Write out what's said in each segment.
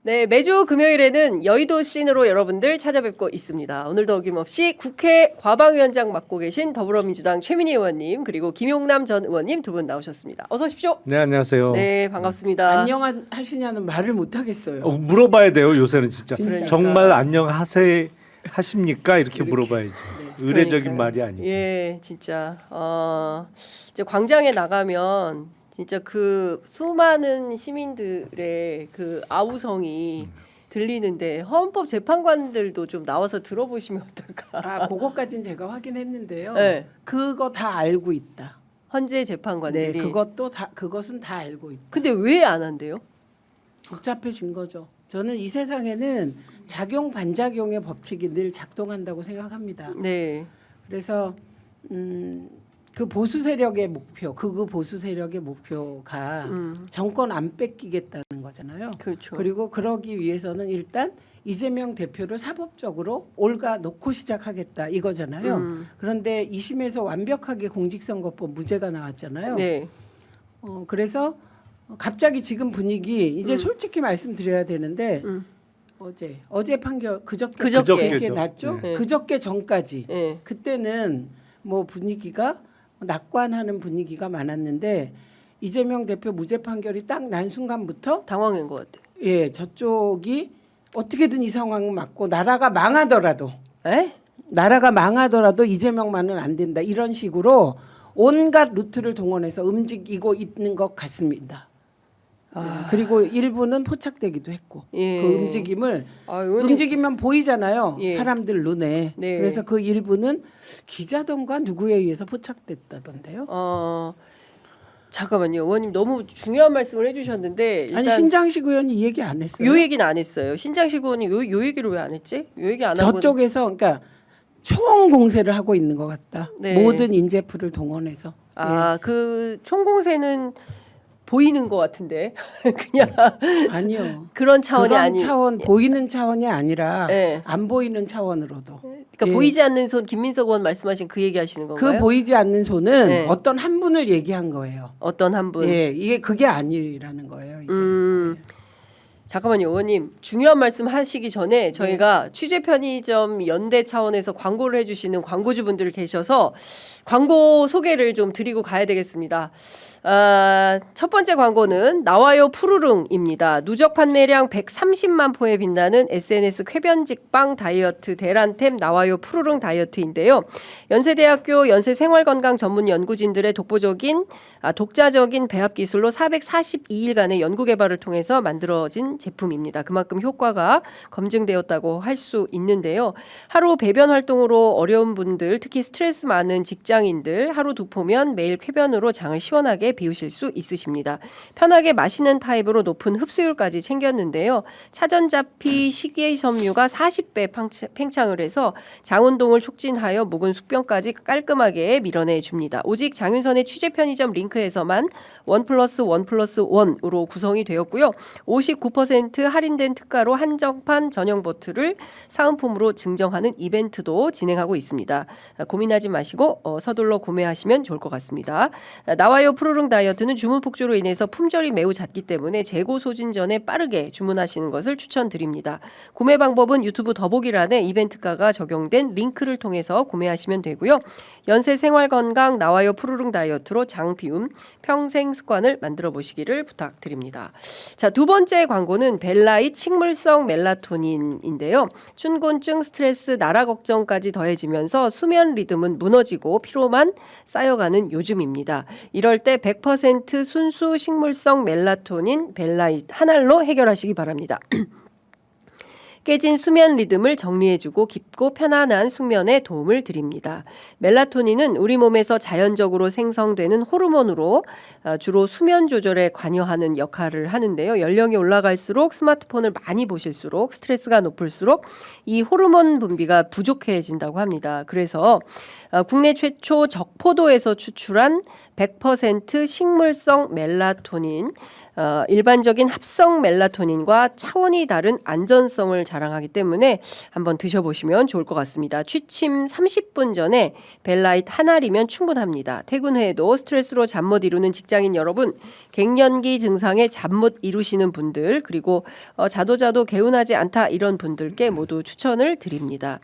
네, 매주 금요일에는 여의도 씬으로 여러분들 찾아뵙고 있습니다. 오늘도 어김없이 국회 과방위원장 맡고 계신 더불어민주당 최민희 의원님 그리고 김용남 전 의원님 두 분 나오셨습니다. 어서 오십시오. 네, 안녕하세요. 네, 반갑습니다. 안녕하시냐는 말을 못 하겠어요. 물어봐야 돼요. 요새는 진짜. 그러니까. 정말 하십니까? 이렇게 물어봐야지. 의례적인 그러니까요. 말이 아니고. 예, 진짜 이제 광장에 나가면 진짜 그 수많은 시민들의 그 아우성이 들리는데 헌법재판관들도 좀 나와서 들어보시면 어떨까? 그거까지는 제가 확인했는데요. 네. 그거 다 알고 있다. 헌재 네, 재판관들이. 그것은 다 알고 있다. 근데 왜 안 한대요? 복잡해진 거죠. 저는 이 세상에는 작용 반작용의 법칙이 늘 작동한다고 생각합니다. 네. 그래서 그 보수 세력의 목표, 극우 보수 세력의 목표가 정권 안 뺏기겠다는 거잖아요. 그렇죠. 그리고 그러기 위해서는 일단 이재명 대표를 사법적으로 올가 놓고 시작하겠다 이거잖아요. 그런데 2심에서 완벽하게 공직선거법 무죄가 나왔잖아요. 네. 그래서 갑자기 지금 분위기 이제 솔직히 말씀드려야 되는데 어제 판결 그저께 났죠. 네. 그저께 전까지 네. 그때는 뭐 분위기가 낙관하는 분위기가 많았는데 이재명 대표 무죄 판결이 딱 난 순간부터 당황한 것 같아요. 예 저쪽이 어떻게든 이 상황을 막고 나라가 망하더라도 이재명만은 안 된다 이런 식으로 온갖 루트를 동원해서 움직이고 있는 것 같습니다. 그리고 일부는 포착되기도 했고 예. 그 움직임을 의원님. 움직이면 보이잖아요. 예. 사람들 눈에. 네. 그래서 그 일부는 기자던가 누구에 의해서 포착됐다던데요. 잠깐만요. 의원님 너무 중요한 말씀을 해주셨는데 일단 아니 신장식 의원이 이 얘기 안 했어요. 요 얘기는 안 했어요. 신장식 의원이 요 얘기를 왜 안 했지? 요 얘기 안 하고 저쪽에서 그러니까 총 공세를 하고 있는 것 같다. 네. 모든 인재풀을 동원해서. 그 총공세는 보이는 것 같은데 그냥 아니요. 그런 차원이 그런 아니. 차원 보이는 차원이 아니라 네. 안 보이는 차원으로도. 그러니까 예. 보이지 않는 손 김민석 의원 말씀하신 그 얘기하시는 건가요? 그 보이지 않는 손은 네. 어떤 한 분을 얘기한 거예요. 어떤 한 분? 예, 이게 그게 아니라는 거예요. 이제. 잠깐만요, 의원님. 중요한 말씀 하시기 전에 저희가 취재 편의점 연대 차원에서 광고를 해주시는 광고주분들 계셔서 광고 소개를 좀 드리고 가야 되겠습니다. 첫 번째 광고는 나와요 푸르릉입니다. 누적 판매량 130만 포에 빛나는 SNS 쾌변직방 다이어트 대란템 나와요 푸르릉 다이어트인데요. 연세대학교 연세생활건강 전문 연구진들의 독자적인 배합 기술로 442일간의 연구 개발을 통해서 만들어진 제품입니다. 그만큼 효과가 검증되었다고 할 수 있는데요. 하루 배변 활동으로 어려운 분들, 특히 스트레스 많은 직장인들 하루 두 포면 매일 쾌변으로 장을 시원하게 비우실 수 있으십니다. 편하게 마시는 타입으로 높은 흡수율까지 챙겼는데요. 차전자피 식이섬유가 40배 팽창을 해서 장 운동을 촉진하여 묵은 숙변까지 깔끔하게 밀어내 줍니다. 오직 장윤선의 취재 편의점 링크에서만 1+1+1으로 구성이 되었고요. 59% 할인된 특가로 한정판 전용 버틀을 사은품으로 증정하는 이벤트도 진행하고 있습니다. 고민하지 마시고 서둘러 구매하시면 좋을 것 같습니다. 나와요 푸르릉 다이어트는 주문 폭주로 인해서 품절이 매우 잦기 때문에 재고 소진 전에 빠르게 주문하시는 것을 추천드립니다. 구매 방법은 유튜브 더보기란에 이벤트가가 적용된 링크를 통해서 구매하시면 되고요. 연세생활건강 나와요 푸르릉 다이어트로 장 비움 평생 습관을 만들어 보시기를 부탁드립니다. 자, 두 번째 광고는 벨라잇 식물성 멜라토닌인데요. 춘곤증, 스트레스, 나라 걱정까지 더해지면서 수면 리듬은 무너지고 피로만 쌓여가는 요즘입니다. 이럴 때 100% 순수 식물성 멜라토닌 벨라잇 한 알로 해결하시기 바랍니다. 깨진 수면 리듬을 정리해주고 깊고 편안한 숙면에 도움을 드립니다. 멜라토닌은 우리 몸에서 자연적으로 생성되는 호르몬으로 주로 수면 조절에 관여하는 역할을 하는데요. 연령이 올라갈수록 스마트폰을 많이 보실수록 스트레스가 높을수록 이 호르몬 분비가 부족해진다고 합니다. 그래서 국내 최초 적포도에서 추출한 100% 식물성 멜라토닌, 일반적인 합성 멜라토닌과 차원이 다른 안전성을 자랑하기 때문에 한번 드셔보시면 좋을 것 같습니다. 취침 30분 전에 벨라이트 한 알이면 충분합니다. 퇴근 후에도 스트레스로 잠 못 이루는 직장인 여러분, 갱년기 증상에 잠 못 이루시는 분들, 그리고 자도 개운하지 않다 이런 분들께 모두 추천을 드립니다.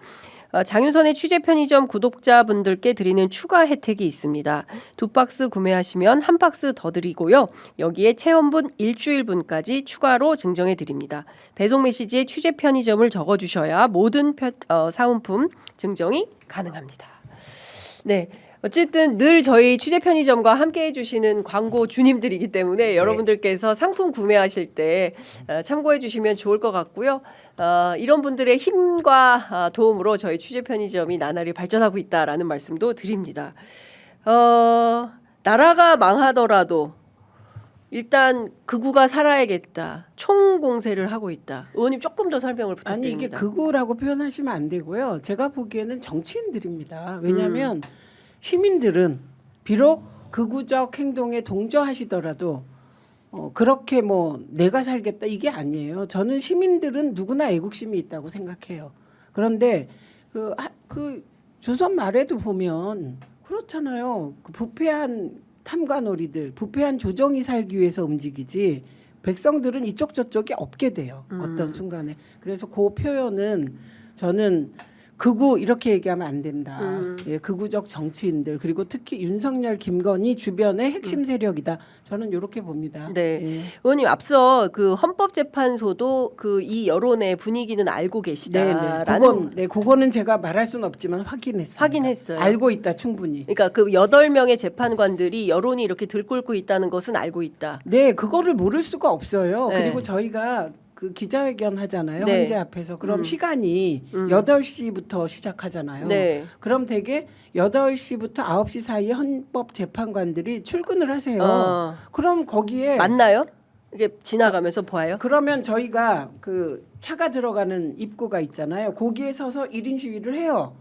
장윤선의 취재 편의점 구독자분들께 드리는 추가 혜택이 있습니다. 2박스 구매하시면 1박스 더 드리고요. 여기에 체험분 일주일분까지 추가로 증정해 드립니다. 배송 메시지에 취재 편의점을 적어주셔야 모든 사은품 증정이 가능합니다. 네. 어쨌든 늘 저희 취재 편의점과 함께 해주시는 광고 주님들이기 때문에 여러분들께서 상품 구매하실 때 참고해 주시면 좋을 것 같고요. 이런 분들의 힘과 도움으로 저희 취재 편의점이 나날이 발전하고 있다라는 말씀도 드립니다. 나라가 망하더라도 일단 극우가 살아야겠다. 총공세를 하고 있다. 의원님 조금 더 설명을 부탁드립니다. 아니 이게 극우라고 표현하시면 안 되고요. 제가 보기에는 정치인들입니다. 왜냐하면 시민들은 비록 극우적 행동에 동조하시더라도 그렇게 뭐 내가 살겠다 이게 아니에요. 저는 시민들은 누구나 애국심이 있다고 생각해요. 그런데 그 조선 말에도 보면 그렇잖아요. 그 부패한 탐관오리들, 부패한 조정이 살기 위해서 움직이지 백성들은 이쪽 저쪽이 없게 돼요. 어떤 순간에. 그래서 그 표현은 저는 극우 이렇게 얘기하면 안 된다. 예, 극우적 정치인들 그리고 특히 윤석열, 김건희 주변의 핵심 세력이다. 저는 이렇게 봅니다. 네, 예. 의원님 앞서 그 헌법재판소도 그 이 여론의 분위기는 알고 계시다라는. 그거는 제가 말할 수는 없지만 확인했어요. 확인했어요. 알고 있다 충분히. 그러니까 그 8명의 재판관들이 여론이 이렇게 들끓고 있다는 것은 알고 있다. 네, 그거를 모를 수가 없어요. 네. 그리고 저희가 그 기자회견 하잖아요. 네. 헌재 앞에서. 그럼 시간이 8시부터 시작하잖아요. 네. 그럼 되게 8시부터 9시 사이에 헌법재판관들이 출근을 하세요. 그럼 거기에 맞나요? 이게 지나가면서 봐요? 그러면 저희가 그 차가 들어가는 입구가 있잖아요. 거기에 서서 1인 시위를 해요.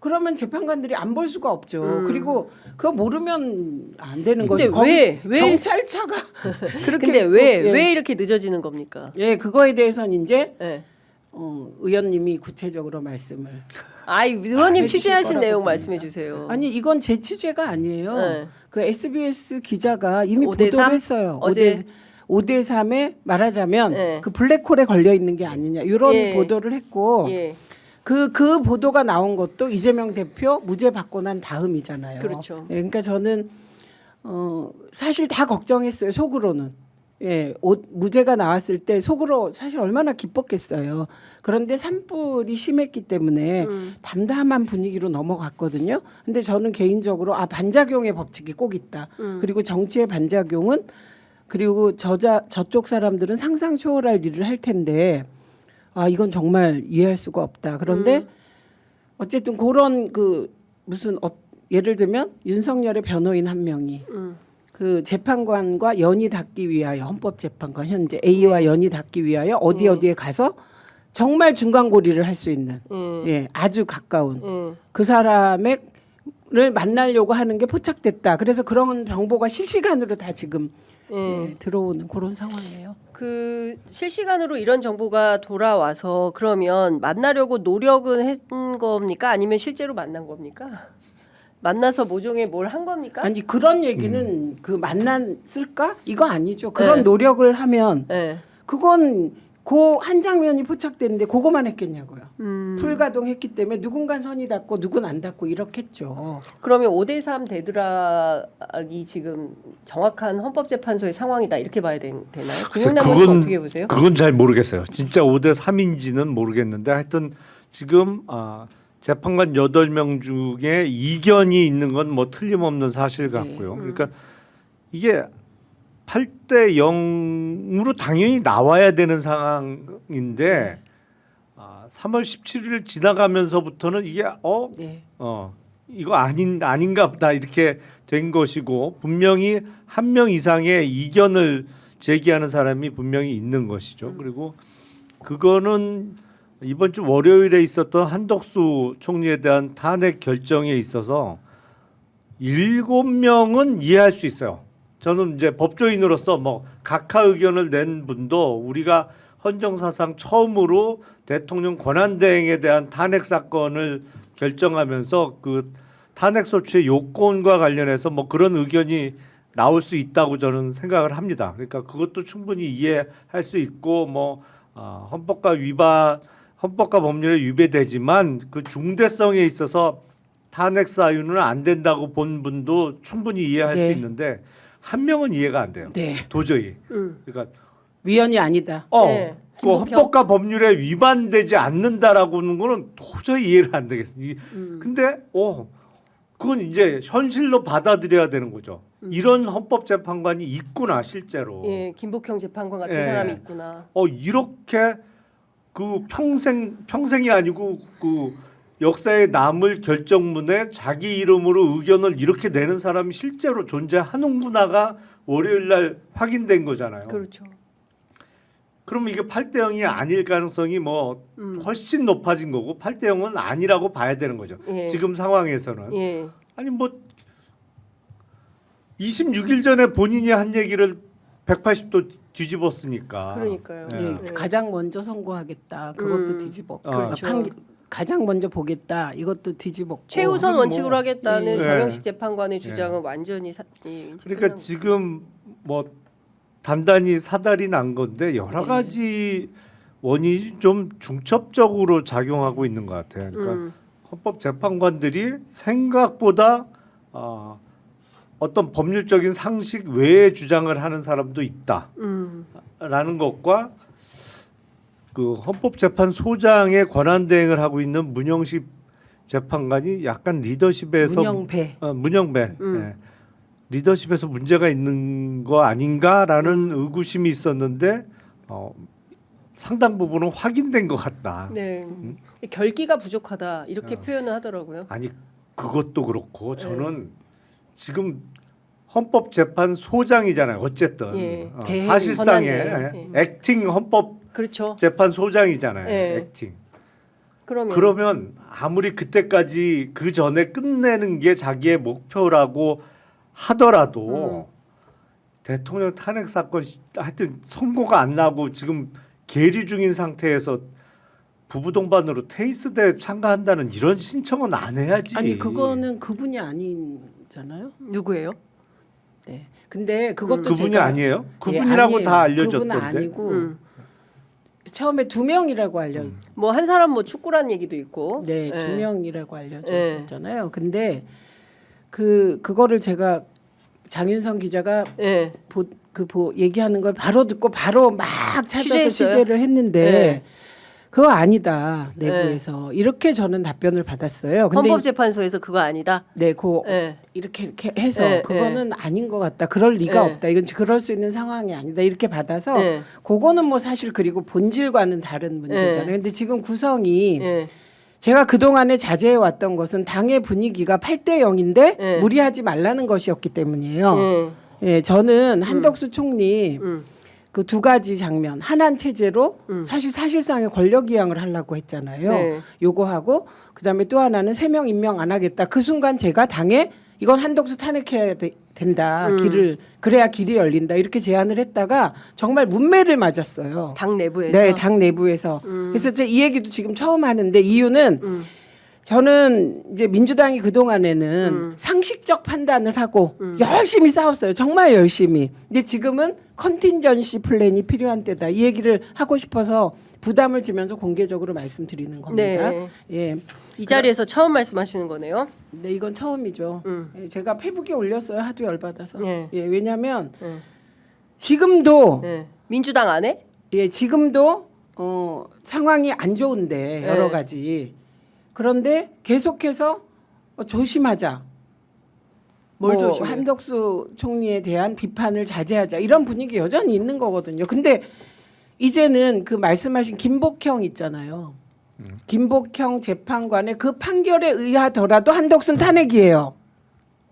그러면 재판관들이 안 볼 수가 없죠. 그리고 그거 모르면 안 되는 것이 왜 경찰차가 그렇게 근데 왜 예. 이렇게 늦어지는 겁니까? 예, 그거에 대해서는 이제 예. 의원님이 구체적으로 말씀을. 의원님 해주실 취재하신 거라고 내용 봅니다. 말씀해 주세요. 아니 이건 제 취재가 아니에요. 네. 그 SBS 기자가 이미 5대3? 보도를 했어요. 어제 5대 3에 말하자면 네. 그 블랙홀에 걸려 있는 게 아니냐 이런 예. 보도를 했고 예. 그 보도가 나온 것도 이재명 대표 무죄 받고 난 다음이잖아요. 그렇죠. 예, 그러니까 저는 사실 다 걱정했어요. 속으로는. 예, 무죄가 나왔을 때 속으로 사실 얼마나 기뻤겠어요. 그런데 산불이 심했기 때문에 담담한 분위기로 넘어갔거든요. 근데 저는 개인적으로 반작용의 법칙이 꼭 있다. 그리고 정치의 반작용은 그리고 저쪽 사람들은 상상 초월할 일을 할 텐데 이건 정말 이해할 수가 없다. 그런데 어쨌든 그런 무슨 예를 들면 윤석열의 변호인 한 명이 그 재판관과 연이 닿기 위하여 헌법재판관 현재 A와 연이 닿기 위하여 어디에 가서 정말 중간고리를 할 수 있는 예, 아주 가까운 그 사람을 만나려고 하는 게 포착됐다. 그래서 그런 정보가 실시간으로 다 지금 들어오는 그런 상황이에요. 그 실시간으로 이런 정보가 돌아와서 그러면 만나려고 노력은 했던 겁니까? 아니면 실제로 만난 겁니까? 만나서 모종에 뭘 한 겁니까? 아니 그런 얘기는 그 만났을까? 이거 아니죠. 그런 노력을 하면 네. 그건 그 한 장면이 포착됐는데 그거만 했겠냐고요. 풀가동했기 때문에 누군가 선이 닿고 누군 안 닿고 이렇겠죠. 그러면 5대3 대드락이 지금 정확한 헌법재판소의 상황이다 이렇게 봐야 되나요? 김용남 의원 어떻게 보세요? 그건 잘 모르겠어요. 진짜 5대 3인지는 모르겠는데 하여튼 지금 재판관 8명 중에 이견이 있는 건 뭐 틀림없는 사실 같고요. 그러니까 이게 8대 0으로 당연히 나와야 되는 상황인데 3월 17일 지나가면서부터는 이게 이거 아닌가 보다 이렇게 된 것이고 분명히 한 명 이상의 이견을 제기하는 사람이 분명히 있는 것이죠. 그리고 그거는 이번 주 월요일에 있었던 한덕수 총리에 대한 탄핵 결정에 있어서 7명은 이해할 수 있어요. 저는 이제 법조인으로서 뭐 각하 의견을 낸 분도 우리가 헌정사상 처음으로 대통령 권한대행에 대한 탄핵 사건을 결정하면서 그 탄핵 소추의 요건과 관련해서 뭐 그런 의견이 나올 수 있다고 저는 생각을 합니다. 그러니까 그것도 충분히 이해할 수 있고 뭐 헌법과 법률에 위배되지만 그 중대성에 있어서 탄핵 사유는 안 된다고 본 분도 충분히 이해할 네. 수 있는데 한 명은 이해가 안 돼요. 네. 도저히. 그러니까 위헌이 아니다. 네. 그 헌법과 법률에 위반되지 않는다라고는 거는 도저히 이해가 안 되겠어요. 근데 그건 이제 현실로 받아들여야 되는 거죠. 이런 헌법재판관이 있구나 실제로. 예, 김복형 재판관 같은 예. 사람이 있구나. 이렇게 그 평생이 아니고 그 역사에 남을 결정문에 자기 이름으로 의견을 이렇게 내는 사람이 실제로 존재하는구나가 월요일 날 확인된 거잖아요. 그렇죠. 그러면 이게 8대 0이 아닐 가능성이 뭐 훨씬 높아진 거고 8대 0은 아니라고 봐야 되는 거죠. 예. 지금 상황에서는. 예. 아니 뭐 26일 전에 본인이 한 얘기를 180도 뒤집었으니까. 그러니까요. 예. 네, 가장 먼저 선고하겠다. 그것도 뒤집었고 그렇죠. 가장 먼저 보겠다. 이것도 뒤집었고. 최우선 뭐, 원칙으로 하겠다는 예. 정영식 재판관의 주장은 완전히 그러니까 지금 뭐 단단히 사달이 난 건데 여러 가지 원인이 좀 중첩적으로 작용하고 있는 것 같아요. 그러니까 헌법재판관들이 생각보다 어떤 법률적인 상식 외의 주장을 하는 사람도 있다라는 것과 그 헌법재판소장의 권한대행을 하고 있는 문영식 재판관이 약간 리더십에서 문영배 예. 리더십에서 문제가 있는 거 아닌가라는 의구심이 있었는데 상당 부분은 확인된 것 같다. 네. 결기가 부족하다 이렇게 표현을 하더라고요. 아니 그것도 그렇고 저는 지금 헌법재판소장이잖아요. 어쨌든 예. 사실상의 권한대행. 액팅 그렇죠. 헌법재판소장이잖아요. 예. 액팅. 그러면 아무리 그때까지 그 전에 끝내는 게 자기의 목표라고 하더라도 대통령 탄핵 사건 하여튼 선고가 안 나고 지금 계류 중인 상태에서 부부 동반으로 테니스대회 참가한다는 이런 신청은 안 해야지. 아니 그거는 그분이 아니잖아요. 누구예요? 네. 근데 그것도 그분이 제가 아니에요? 그분이라고 아니에요. 다 알려졌던데. 그분은 아니고 처음에 2명이라고 알려. 뭐 한 사람 뭐 축구란 얘기도 있고. 네, 예. 2명이라고 알려져 예. 있었잖아요. 근데 그거를 제가 장윤성 기자가 예. 얘기하는 걸 바로 듣고 바로 막 찾아서 취재했어요? 취재를 했는데 네. 그거 아니다 내부에서 이렇게 저는 답변을 받았어요. 근데 헌법재판소에서 그거 아니다. 네, 예. 이렇게 해서 네, 그거는 아닌 것 같다. 그럴 리가 네. 없다. 이건 그럴 수 있는 상황이 아니다. 이렇게 받아서 네. 그거는 뭐 사실 그리고 본질과는 다른 문제잖아요. 네. 근데 지금 구성이 예. 제가 그동안에 자제해 왔던 것은 당의 분위기가 8대 0인데 네. 무리하지 말라는 것이었기 때문이에요. 예. 예, 저는 한덕수 총리 음. 그 두 가지 장면 한한 체제로 사실상의 권력 이양을 하려고 했잖아요. 네. 요거하고 그다음에 또 하나는 3명 임명 안 하겠다. 그 순간 제가 당에 이건 한덕수 탄핵해야 된다. 그래야 길이 열린다. 이렇게 제안을 했다가 정말 문매를 맞았어요. 당 내부에서. 네, 당 내부에서. 그래서 이제 이 얘기도 지금 처음 하는데 이유는 저는 이제 민주당이 그동안에는 상식적 판단을 하고 열심히 싸웠어요. 정말 열심히. 근데 지금은 컨틴전시 플랜이 필요한 때다. 이 얘기를 하고 싶어서 부담을 지면서 공개적으로 말씀드리는 겁니다. 네. 예. 이 자리에서 처음 말씀하시는 거네요. 네, 이건 처음이죠. 예, 제가 페북에 올렸어요. 하도 열받아서. 네. 예, 왜냐하면 네. 지금도 예. 민주당 안에? 예, 지금도 상황이 안 좋은데 여러 네. 가지. 그런데 계속해서 조심하자. 뭘 뭐 조심해요? 한덕수 총리에 대한 비판을 자제하자. 이런 분위기 여전히 있는 거거든요. 근데 이제는 그 말씀하신 김복형 있잖아요. 김복형 재판관의 그 판결에 의하더라도 한덕수는 탄핵이에요.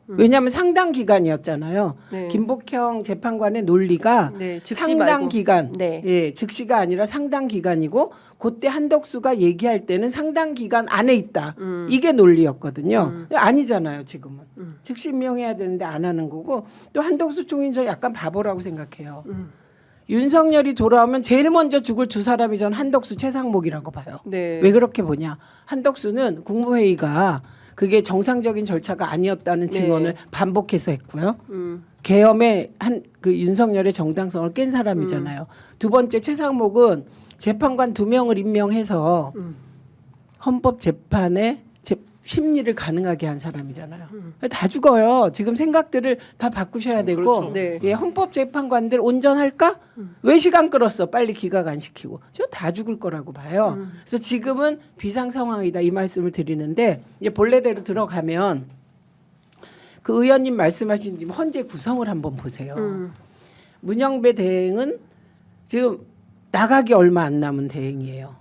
왜냐하면 상당 기간이었잖아요. 네. 김복형 재판관의 논리가 네, 즉시 상당 말고. 기간, 네. 예, 즉시가 아니라 상당 기간이고 그때 한덕수가 얘기할 때는 상당 기간 안에 있다. 이게 논리였거든요. 아니잖아요, 지금은. 즉시 임명해야 되는데 안 하는 거고 또 한덕수 총리는 저 약간 바보라고 생각해요. 윤석열이 돌아오면 제일 먼저 죽을 두 사람이 전 한덕수, 최상목이라고 봐요. 네. 왜 그렇게 보냐? 한덕수는 국무회의가 그게 정상적인 절차가 아니었다는 네. 증언을 반복해서 했고요. 계엄의 그 윤석열의 정당성을 깬 사람이잖아요. 두 번째 최상목은 재판관 2명을 임명해서 헌법재판의 심리를 가능하게 한 사람이잖아요. 다 죽어요. 지금 생각들을 다 바꾸셔야 되고 그렇죠. 네. 예, 헌법재판관들 온전할까? 왜 시간 끌었어? 빨리 기각 안 시키고. 저 다 죽을 거라고 봐요. 그래서 지금은 비상 상황이다 이 말씀을 드리는데 이제 본래대로 들어가면 그 의원님 말씀하신 지금 헌재 구성을 한번 보세요. 문영배 대행은 지금 나가기 얼마 안 남은 대행이에요.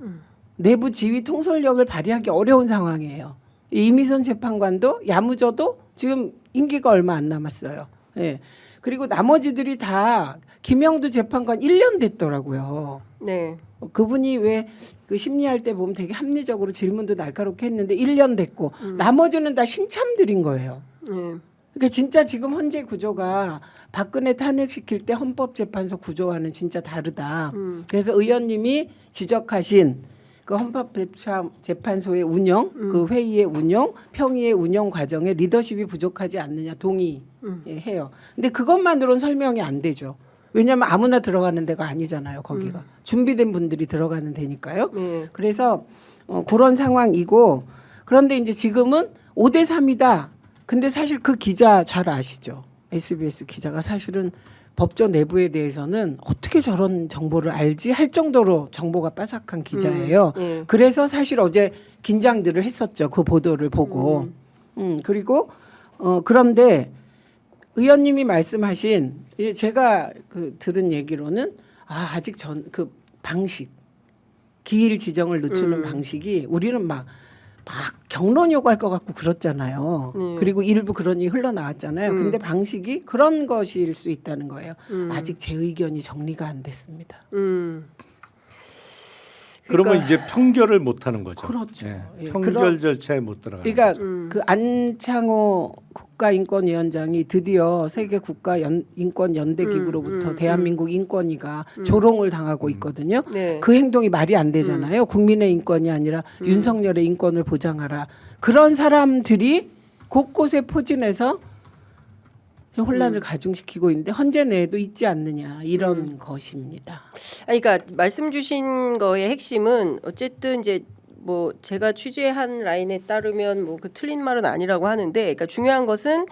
내부 지휘 통솔력을 발휘하기 어려운 상황이에요. 이미선 재판관도 야무져도 지금 임기가 얼마 안 남았어요. 예. 그리고 나머지들이 다 김영두 재판관 1년 됐더라고요. 네. 그분이 왜 그 심리할 때 보면 되게 합리적으로 질문도 날카롭게 했는데 1년 됐고 나머지는 다 신참들인 거예요. 네. 그러니까 진짜 지금 헌재 구조가 박근혜 탄핵시킬 때 헌법재판소 구조와는 진짜 다르다. 그래서 의원님이 지적하신 그 헌법재판소의 운영, 그 회의의 운영, 평의의 운영 과정에 리더십이 부족하지 않느냐 동의해요. 근데 그것만으로는 설명이 안 되죠. 왜냐하면 아무나 들어가는 데가 아니잖아요. 거기가 준비된 분들이 들어가는 데니까요. 네. 그래서 그런 상황이고 그런데 이제 지금은 5대 3이다. 근데 사실 그 기자 잘 아시죠? SBS 기자가 사실은 법조 내부에 대해서는 어떻게 저런 정보를 알지 할 정도로 정보가 빠삭한 기자예요. 네. 그래서 사실 어제 긴장들을 했었죠. 그 보도를 보고. 그리고 그런데 의원님이 말씀하신 제가 그 들은 얘기로는 아직 그 방식 기일 지정을 늦추는 방식이 우리는 막 경론 요구할 것 같고 그렇잖아요. 그리고 일부 그런 얘기 흘러나왔잖아요. 근데 방식이 그런 것일 수 있다는 거예요. 아직 제 의견이 정리가 안 됐습니다. 그러면 이제 평결을 못 하는 거죠. 그렇죠. 예. 예, 평결 절차에 못 들어가는 그러니까 거죠. 그 안창호 국가인권위원장이 드디어 세계 국가 인권 연대 기구로부터 대한민국 인권위가 조롱을 당하고 있거든요. 네. 그 행동이 말이 안 되잖아요. 국민의 인권이 아니라 윤석열의 인권을 보장하라. 그런 사람들이 곳곳에 포진해서 혼란을 가중시키고 있는데 헌재 내에도 있지 않느냐 이런 것입니다. 아니, 그러니까 말씀 주신 거의 핵심은 어쨌든 이제 뭐 제가 취재한 라인에 따르면 뭐 그 틀린 말은 아니라고 하는데, 그러니까 중요한 것은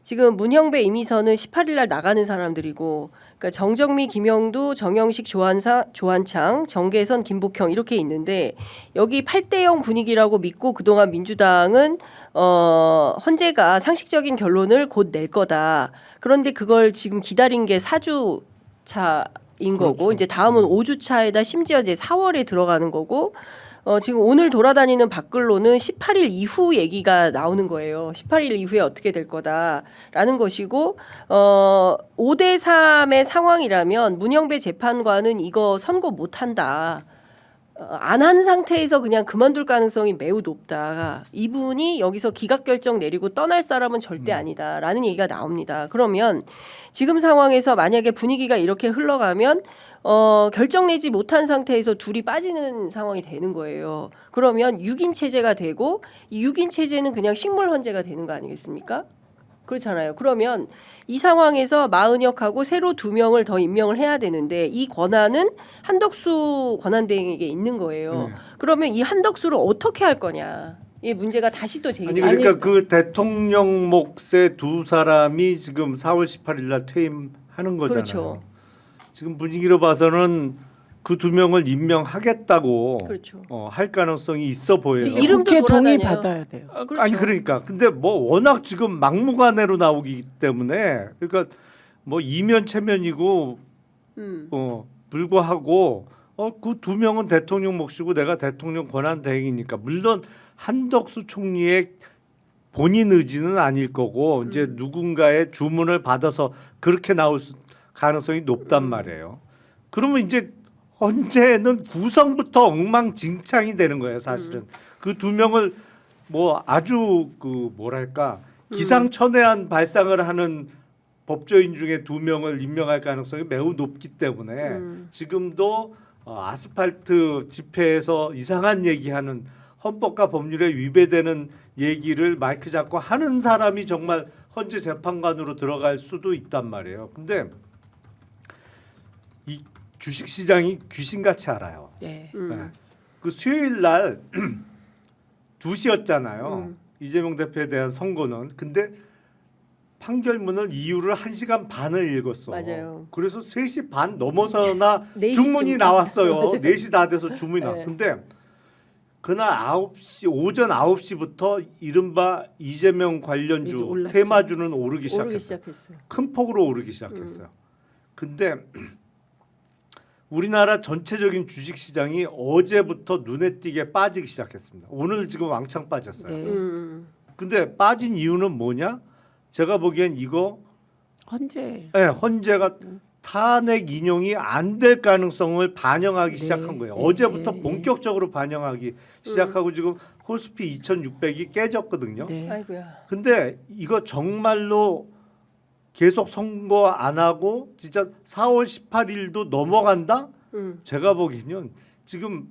지금 문형배 이미선은 18일 날 나가는 사람들이고, 그러니까 정정미, 김영두, 정영식, 조한창, 정계선, 김복형 이렇게 있는데 여기 8대0 분위기라고 믿고 그동안 민주당은 헌재가 상식적인 결론을 곧 낼 거다. 그런데 그걸 지금 기다린 게 4주차인 거고 그렇죠. 이제 다음은 5주차에다 심지어 이제 4월에 들어가는 거고 지금 오늘 돌아다니는 밖으로는 18일 이후 얘기가 나오는 거예요. 18일 이후에 어떻게 될 거다라는 것이고 5대 3의 상황이라면 문영배 재판관은 이거 선고 못 한다. 안 한 상태에서 그냥 그만둘 가능성이 매우 높다. 이분이 여기서 기각 결정 내리고 떠날 사람은 절대 아니다라는 얘기가 나옵니다. 그러면 지금 상황에서 만약에 분위기가 이렇게 흘러가면 결정 내지 못한 상태에서 둘이 빠지는 상황이 되는 거예요. 그러면 6인 체제가 되고 이 6인 체제는 그냥 식물 헌재가 되는 거 아니겠습니까? 그렇잖아요. 그러면 이 상황에서 마은혁하고 새로 2명을 더 임명을 해야 되는데 이 권한은 한덕수 권한대행에게 있는 거예요. 그러면 이 한덕수를 어떻게 할 거냐. 이 문제가 다시 또 제기돼요. 아니 그러니까 그 대통령 몫의 두 사람이 지금 4월 18일 날 퇴임하는 거잖아요. 그렇죠. 지금 분위기로 봐서는 그 2명을 임명하겠다고 그렇죠. 할 가능성이 있어 보여요. 지금 이름도 국회 동의 돌아다녀요. 받아야 돼요. 그렇죠. 아니 그러니까 근데 뭐 워낙 지금 막무가내로 나오기 때문에 그러니까 뭐 이면 체면이고 불구하고 그 2명은 대통령 몫이고 내가 대통령 권한 대행이니까 물론 한덕수 총리의 본인 의지는 아닐 거고 이제 누군가의 주문을 받아서 그렇게 나올 가능성이 높단 말이에요. 그러면 이제 헌재는 구성부터 엉망진창이 되는 거예요, 사실은. 그 두 명을 뭐 아주 그 뭐랄까 기상천외한 발상을 하는 법조인 중에 두 명을 임명할 가능성이 매우 높기 때문에 지금도 아스팔트 집회에서 이상한 얘기하는 헌법과 법률에 위배되는 얘기를 마이크 잡고 하는 사람이 정말 헌재 재판관으로 들어갈 수도 있단 말이에요. 근데 이 주식시장이 귀신같이 알아요. 네. 네. 그 수요일 날 2시였잖아요. 이재명 대표에 대한 선고는. 근데 판결문을 이유를 1시간 반을 읽었어. 맞아요. 그래서 3시 반 넘어서나 4시 주문이 쯤. 나왔어요. 맞아요. 4시 다 돼서 주문이 나왔어. 네. 근데 그날 9시 오전 9시부터 이른바 이재명 관련주 이제 올랐죠. 테마주는 오르기 오르기 시작했어요. 시작했어요. 큰 폭으로 오르기 시작했어요. 근데 우리나라 전체적인 주식 시장이 어제부터 눈에 띄게 빠지기 시작했습니다. 오늘 지금 왕창 빠졌어요. 네. 근데 빠진 이유는 뭐냐? 제가 보기엔 이거 헌재. 네, 헌재가 탄핵 인용이 안 될 가능성을 반영하기 네. 시작한 거예요. 네. 어제부터 네. 본격적으로 반영하기 시작하고 지금 코스피 2,600이 깨졌거든요. 네. 아이고야. 근데 이거 정말로 계속 선거 안 하고 진짜 4월 18일도 넘어간다? 제가 보기에는 지금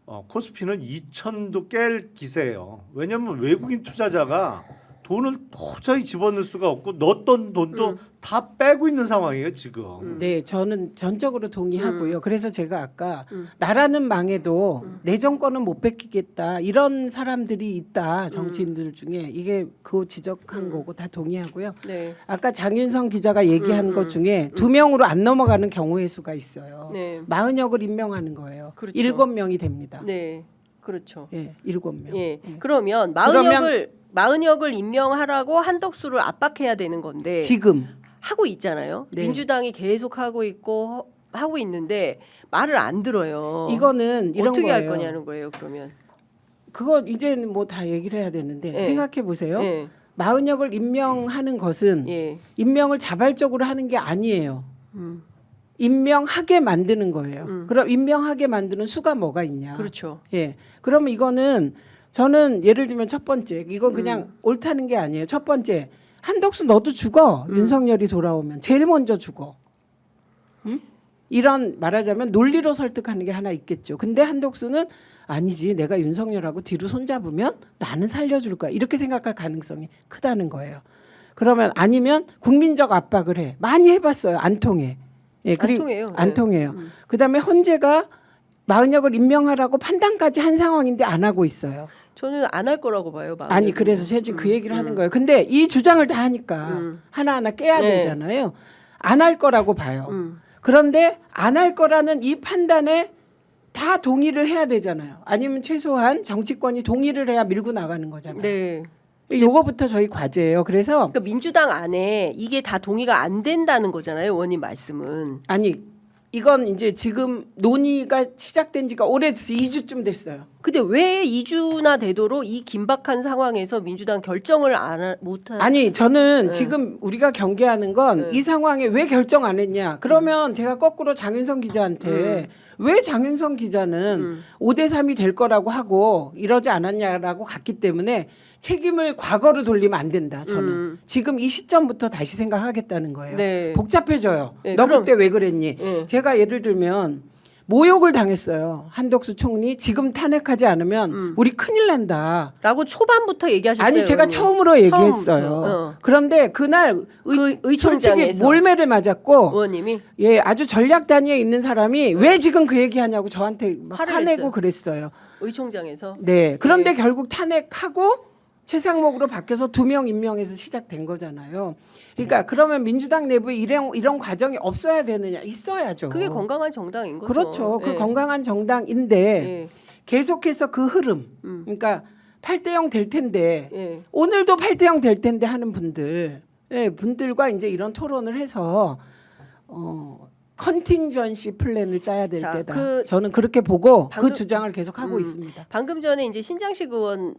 코스피는 2,000도 깰 기세예요. 왜냐하면 외국인 투자자가 돈을 도저히 집어넣을 수가 없고 넣었던 돈도 다 빼고 있는 상황이에요 지금. 네, 저는 전적으로 동의하고요. 그래서 제가 아까 나라는 망해도 내 정권은 못 뺏기겠다 이런 사람들이 있다 정치인들 중에 이게 그 지적한 거고 다 동의하고요. 네. 아까 장윤성 기자가 얘기한 것 중에 2명으로 안 넘어가는 경우의 수가 있어요. 네. 40역을 임명하는 거예요. 그렇죠. 7명이 됩니다. 네. 그렇죠. 예, 7명. 예. 예. 그러면 그러면- 40역을 임명하라고 한덕수를 압박해야 되는 건데 지금 하고 있잖아요. 네. 민주당이 계속 하고 있고 하고 있는데 말을 안 들어요. 이거는 이런 어떻게 거예요. 할 거냐는 거예요. 그러면. 그거 이제는 뭐 다 얘기를 해야 되는데 예. 생각해 보세요. 예. 40역을 임명하는 것은 예. 임명을 자발적으로 하는 게 아니에요. 음. 임명하게 만드는 거예요. 그럼 임명하게 만드는 수가 뭐가 있냐? 그렇죠. 예. 그러면 이거는 저는 예를 들면 첫 번째 이건 그냥 옳다는 게 아니에요. 첫 번째 한덕수 너도 죽어. 윤석열이 돌아오면 제일 먼저 죽어. 응? 이런 말하자면 논리로 설득하는 게 하나 있겠죠. 근데 한덕수는 아니지 내가 윤석열하고 뒤로 손잡으면 나는 살려줄 거야. 이렇게 생각할 가능성이 크다는 거예요. 그러면 아니면 국민적 압박을 해. 많이 해봤어요. 안 통해. 예, 안 통해요. 안 네. 통해요. 그다음에 헌재가 40역을 임명하라고 판단까지 한 상황인데 안 하고 있어요. 저는 안 할 거라고 봐요. 마음에. 아니 그래서 제가 지금 그 얘기를 하는 거예요. 근데 이 주장을 다 하니까 하나하나 깨야 네. 되잖아요. 안 할 거라고 봐요. 그런데 안 할 거라는 이 판단에 다 동의를 해야 되잖아요. 아니면 최소한 정치권이 동의를 해야 밀고 나가는 거잖아요. 네. 요거부터 저희 과제예요. 그래서 그러니까 민주당 안에 이게 다 동의가 안 된다는 거잖아요. 원님 말씀은. 아니 이건 이제 지금 논의가 시작된 지가 오래돼서 2주쯤 됐어요. 근데 왜 2주나 되도록 이 긴박한 상황에서 민주당 결정을 못한? 아니 저는 네. 지금 우리가 경계하는 건 이 상황에 왜 결정 안 했냐. 그러면 제가 거꾸로 장윤성 기자한테 왜 장윤성 기자는 5대 3이 될 거라고 하고 이러지 않았냐라고 갔기 때문에 책임을 과거로 돌리면 안 된다. 저는 지금 이 시점부터 다시 생각하겠다는 거예요. 네. 복잡해져요. 네, 너 그럼- 그때 왜 그랬니? 네. 제가 예를 들면 모욕을 당했어요. 한덕수 총리 지금 탄핵하지 않으면 우리 큰일 난다. 라고 초반부터 얘기하셨어요. 아니 제가 의원님. 처음으로 얘기했어요. 처음부터. 그런데 그날 그 솔직히 의총장에서 몰매를 맞았고 의원님이 예 아주 전략 단위에 있는 사람이 왜 지금 그 얘기하냐고 저한테 막 화를 화내고 냈어요. 그랬어요. 의총장에서 네. 그런데 결국 탄핵하고 최상목으로 바뀌어서 2명 임명해서 시작된 거잖아요. 그러니까 그러면 민주당 내부에 이런 과정이 없어야 되느냐? 있어야죠. 그게 건강한 정당인 거죠. 그렇죠. 그 예. 건강한 정당인데 예. 계속해서 그 흐름, 그러니까 8대0 될 텐데 예. 오늘도 8대0 될 텐데 하는 분들, 예, 분들과 이제 이런 토론을 해서 컨틴전시 플랜을 짜야 될 자, 때다. 그 저는 그렇게 보고 방금- 그 주장을 계속 하고 있습니다. 방금 전에 이제 신장식 의원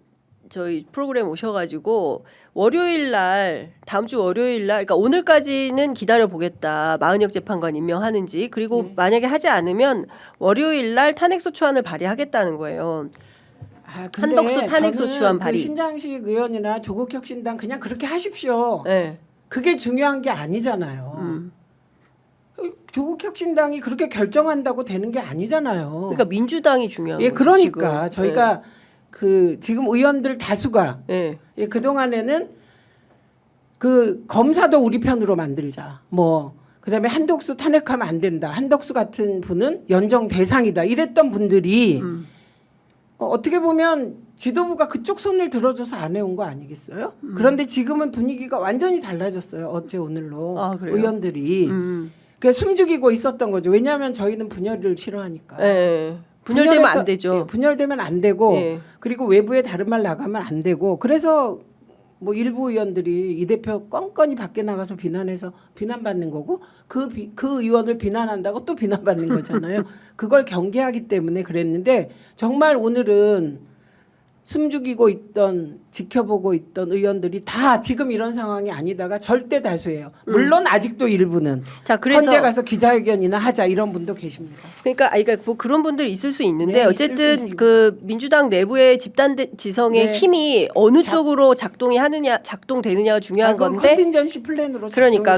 저희 프로그램 오셔가지고 월요일 날 다음 주 월요일 날 그러니까 오늘까지는 기다려 보겠다. 마은혁 재판관 임명하는지 그리고 만약에 하지 않으면 월요일 날 탄핵소추안을 발의하겠다는 거예요. 근데 한덕수 탄핵소추안 저는 발의. 그 신장식 의원이나 조국혁신당 그냥 그렇게 하십시오. 네. 그게 중요한 게 아니잖아요. 조국혁신당이 그렇게 결정한다고 되는 게 아니잖아요. 그러니까 민주당이 중요한 예, 거죠. 그러니까 지금. 저희가 그 지금 의원들 다수가 네. 예, 그 동안에는 그 검사도 우리 편으로 만들자. 뭐 그다음에 한덕수 탄핵하면 안 된다. 한덕수 같은 분은 연정 대상이다. 이랬던 분들이 어떻게 보면 지도부가 그쪽 손을 들어줘서 안 해온 거 아니겠어요? 그런데 지금은 분위기가 완전히 달라졌어요. 어제 오늘로 아, 그래요? 의원들이 그래서 숨죽이고 있었던 거죠. 왜냐하면 저희는 분열을 싫어하니까. 네. 분열되면 안 되죠. 예, 분열되면 안 되고 예. 그리고 외부에 다른 말 나가면 안 되고 그래서 뭐 일부 의원들이 이 대표 껌껌이 밖에 나가서 비난해서 비난받는 거고 그 의원을 비난한다고 또 비난받는 거잖아요. 그걸 경계하기 때문에 그랬는데 정말 오늘은 숨죽이고 있던 지켜보고 있던 의원들이 다 지금 이런 상황이 아니다가 절대 다수예요. 물론 아직도 일부는 자, 그래서 헌재 가서 기자회견이나 하자 이런 분도 계십니다. 그러니까 뭐 그런 분들이 있을 수 있는데 네, 있을 수 어쨌든 있습니다. 그 민주당 내부의 집단 지성의 네. 힘이 어느 쪽으로 작동되느냐가 중요한 그건 건데 컨틴전시 플랜으로 그러니까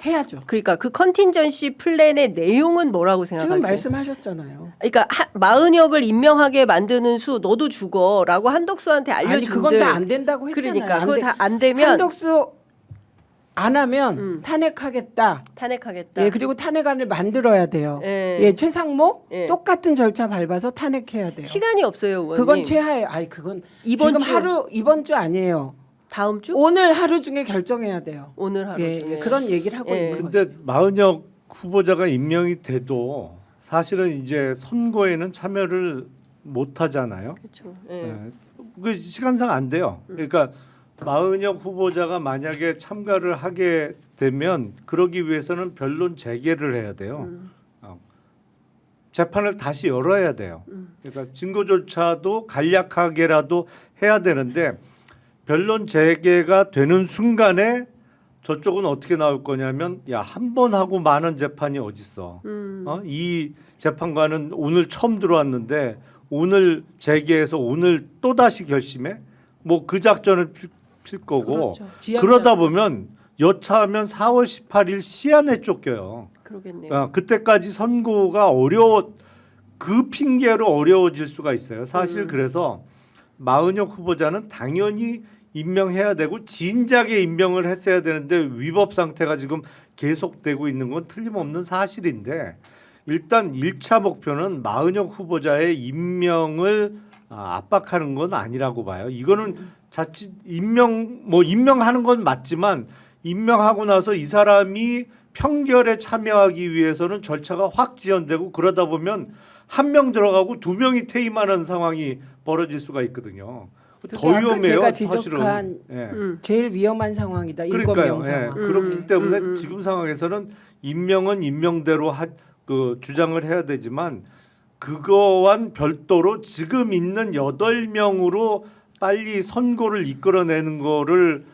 해야죠. 그러니까 그 컨틴전시 플랜의 내용은 뭐라고 생각하세요? 지금 말씀하셨잖아요. 그러니까 마은혁을 임명하게 만드는 수 너도 죽어라고 한덕수한테 아니 알려준 그건 들 다 안 된다고 했잖아요. 그러니까 그거 다 안 되면 한덕수 안 하면 탄핵하겠다. 탄핵하겠다. 예, 그리고 탄핵안을 만들어야 돼요. 예. 예, 최상목 예. 똑같은 절차 밟아서 탄핵해야 돼요. 시간이 없어요, 의원님. 그건 최하의. 아니 그건 이번 지금 주? 이번 주 아니에요. 다음 주? 오늘 하루 중에 결정해야 돼요. 오늘 하루 예, 중에 예, 그런 얘기를 하고 예. 있는 거죠. 근데 마은혁 후보자가 임명이 돼도 사실은 이제 선거에는 참여를 못 하잖아요. 그렇죠. 예. 예. 그 시간상 안 돼요. 그러니까 마은혁 후보자가 만약에 참가를 하게 되면 그러기 위해서는 변론 재개를 해야 돼요. 재판을 다시 열어야 돼요. 그러니까 증거조차도 간략하게라도 해야 되는데 변론 재개가 되는 순간에 저쪽은 어떻게 나올 거냐면 야, 한 번 하고 많은 재판이 어딨어. 이 재판관은 오늘 처음 들어왔는데 오늘 재개해서 오늘 또 다시 결심해? 뭐 그 작전을 필 거고 그렇죠. 지향 그러다 작전. 보면 여차하면 4월 18일 시한에 쫓겨요. 그러겠네요. 그때까지 선고가 그 핑계로 어려워질 수가 있어요. 사실 그래서 마은혁 후보자는 당연히 임명해야 되고 진작에 임명을 했어야 되는데 위법 상태가 지금 계속되고 있는 건 틀림없는 사실인데 일단 1차 목표는 마은혁 후보자의 임명을 압박하는 건 아니라고 봐요. 이거는 자칫 임명하는 건 맞지만 임명하고 나서 이 사람이 평결에 참여하기 위해서는 절차가 확 지연되고 그러다 보면 한 명 들어가고 두 명이 퇴임하는 상황이 벌어질 수가 있거든요. 더 아까 위험해요. 제가 사실은. 지적한 예. 제일 위험한 상황이다. 그러니까요. 7명 예. 상황. 그렇기 때문에 지금 상황에서는 임명은 임명대로 주장을 해야 되지만 그거와는 별도로 지금 있는 8명으로 빨리 선거를 이끌어내는 거를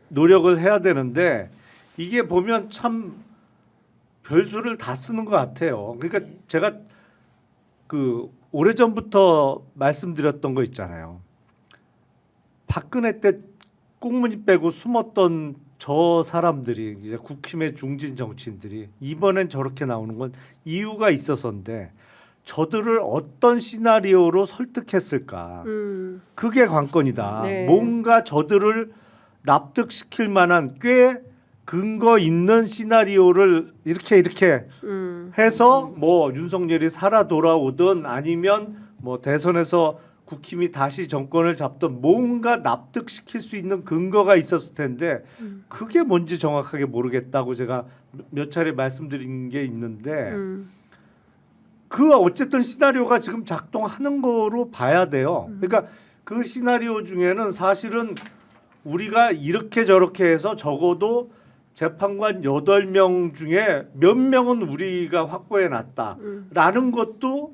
노력을 해야 되는데 이게 보면 참 별수를 다 쓰는 것 같아요. 그러니까 제가 그 오래전부터 말씀드렸던 거 있잖아요. 박근혜 때 꽁무니 빼고 숨었던 저 사람들이 이제 국힘의 중진 정치인들이 이번엔 저렇게 나오는 건 이유가 있어서인데 저들을 어떤 시나리오로 설득했을까? 그게 관건이다. 네. 뭔가 저들을 납득시킬 만한 꽤 근거 있는 시나리오를 이렇게 해서 뭐 윤석열이 살아 돌아오든 아니면 뭐 대선에서 국힘이 다시 정권을 잡든 뭔가 납득시킬 수 있는 근거가 있었을 텐데 그게 뭔지 정확하게 모르겠다고 제가 몇 차례 말씀드린 게 있는데 그 어쨌든 시나리오가 지금 작동하는 거로 봐야 돼요. 그러니까 그 시나리오 중에는 사실은 우리가 이렇게 저렇게 해서 적어도 재판관 8명 중에 몇 명은 우리가 확보해 놨다라는 것도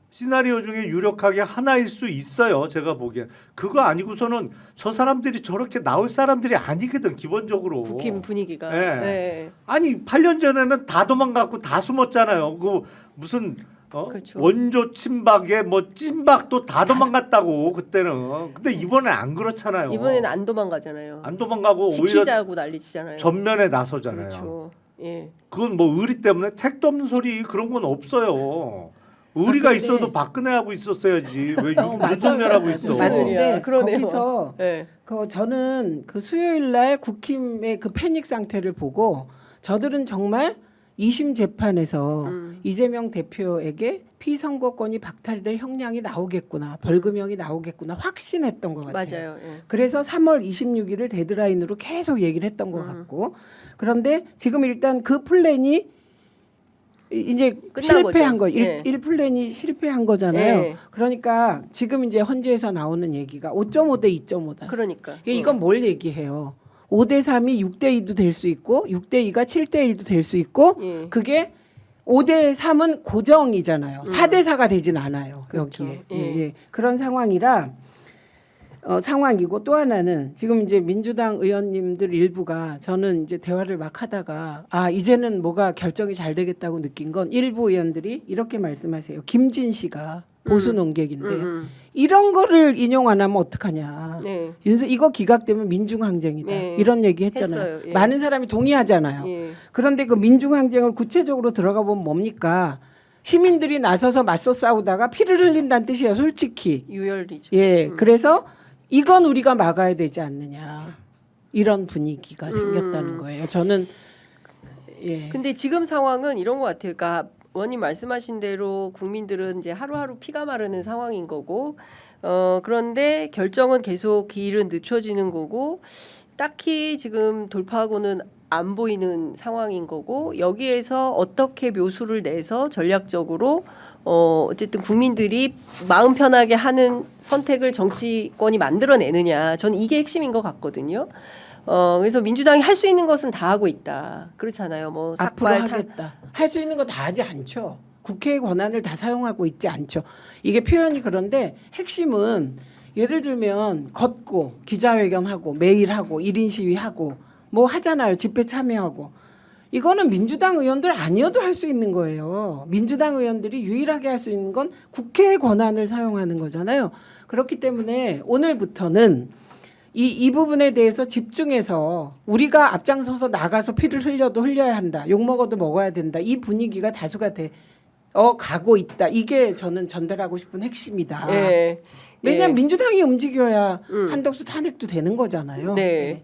시나리오 중에 유력하게 하나일 수 있어요. 제가 보기엔 그거 아니고서는 저 사람들이 저렇게 나올 사람들이 아니거든 기본적으로. 국힘 분위기가. 네. 네. 아니 8년 전에는 다 도망갔고 다 숨었잖아요. 그 무슨 그렇죠. 원조 친박에 뭐 찐박도 다 도망갔다고 그때는. 근데 이번에 안 그렇잖아요. 이번에는 안 도망가잖아요. 안 도망가고 오히려 지키자고 난리치잖아요. 전면에 나서잖아요. 그렇죠. 예. 그건 뭐 의리 때문에 택도 없는 소리 그런 건 없어요. 의리가 근데- 있어도 박근혜 하고 있었어야지. 왜 맞아요. 윤석열 하고 있어? 무슨 소리야. 맞는데 그러네요. 거기서 예. 저는 그 수요일 날 국힘의 그 패닉 상태를 보고 저들은 정말 2심 재판에서 이재명 대표에게 피선거권이 박탈될 형량이 나오겠구나, 벌금형이 나오겠구나 확신했던 것 같아요. 맞아요. 예. 그래서 3월 26일을 데드라인으로 계속 얘기를 했던 것 같고, 그런데 지금 일단 그 플랜이 이제 끝난 실패한 거죠. 거, 예. 1 플랜이 실패한 거잖아요. 예. 그러니까 지금 이제 헌재에서 나오는 얘기가 5.5대 2.5다. 그러니까. 이건 뭘 얘기해요? 5대 3이 6대 2도 될 수 있고 6대 2가 7대 1도 될 수 있고 예. 그게 5대 3은 고정이잖아요. 4대 4가 되진 않아요. 그렇죠. 여기에. 예. 예, 예. 그런 상황이라 상황이고 또 하나는 지금 이제 민주당 의원님들 일부가 저는 이제 대화를 막 하다가 이제는 뭐가 결정이 잘 되겠다고 느낀 건 일부 의원들이 이렇게 말씀하세요. 김진 씨가 보수 논객인데 이런 거를 인용 안 하면 어떡하냐. 네. 이거 기각되면 민중항쟁이다. 네. 이런 얘기 했잖아요. 했어요. 예. 많은 사람이 동의하잖아요. 예. 그런데 그 민중항쟁을 구체적으로 들어가 보면 뭡니까? 시민들이 나서서 맞서 싸우다가 피를 흘린다는 뜻이에요. 솔직히. 유혈이죠. 예. 그래서 이건 우리가 막아야 되지 않느냐. 이런 분위기가 생겼다는 거예요. 저는 예. 근데 지금 상황은 이런 것 같아요. 그러니까 원님 말씀하신 대로 국민들은 이제 하루하루 피가 마르는 상황인 거고, 그런데 결정은 계속 길은 늦춰지는 거고, 딱히 지금 돌파하고는 안 보이는 상황인 거고, 여기에서 어떻게 묘수를 내서 전략적으로 어쨌든 국민들이 마음 편하게 하는 선택을 정치권이 만들어내느냐, 저는 이게 핵심인 것 같거든요. 그래서 민주당이 할 수 있는 것은 다 하고 있다. 그렇잖아요. 뭐 앞으로 삭발, 하겠다. 할 수 있는 거 다 하지 않죠. 국회의 권한을 다 사용하고 있지 않죠. 이게 표현이 그런데 핵심은 예를 들면 걷고 기자회견하고 매일 하고 1인 시위하고 뭐 하잖아요. 집회 참여하고. 이거는 민주당 의원들 아니어도 할 수 있는 거예요. 민주당 의원들이 유일하게 할 수 있는 건 국회의 권한을 사용하는 거잖아요. 그렇기 때문에 오늘부터는 이 부분에 대해서 집중해서 우리가 앞장서서 나가서 피를 흘려도 흘려야 한다. 욕 먹어도 먹어야 된다. 이 분위기가 다수가 가고 있다. 이게 저는 전달하고 싶은 핵심이다. 예. 왜냐하면 예. 민주당이 움직여야 한덕수 탄핵도 되는 거잖아요. 네.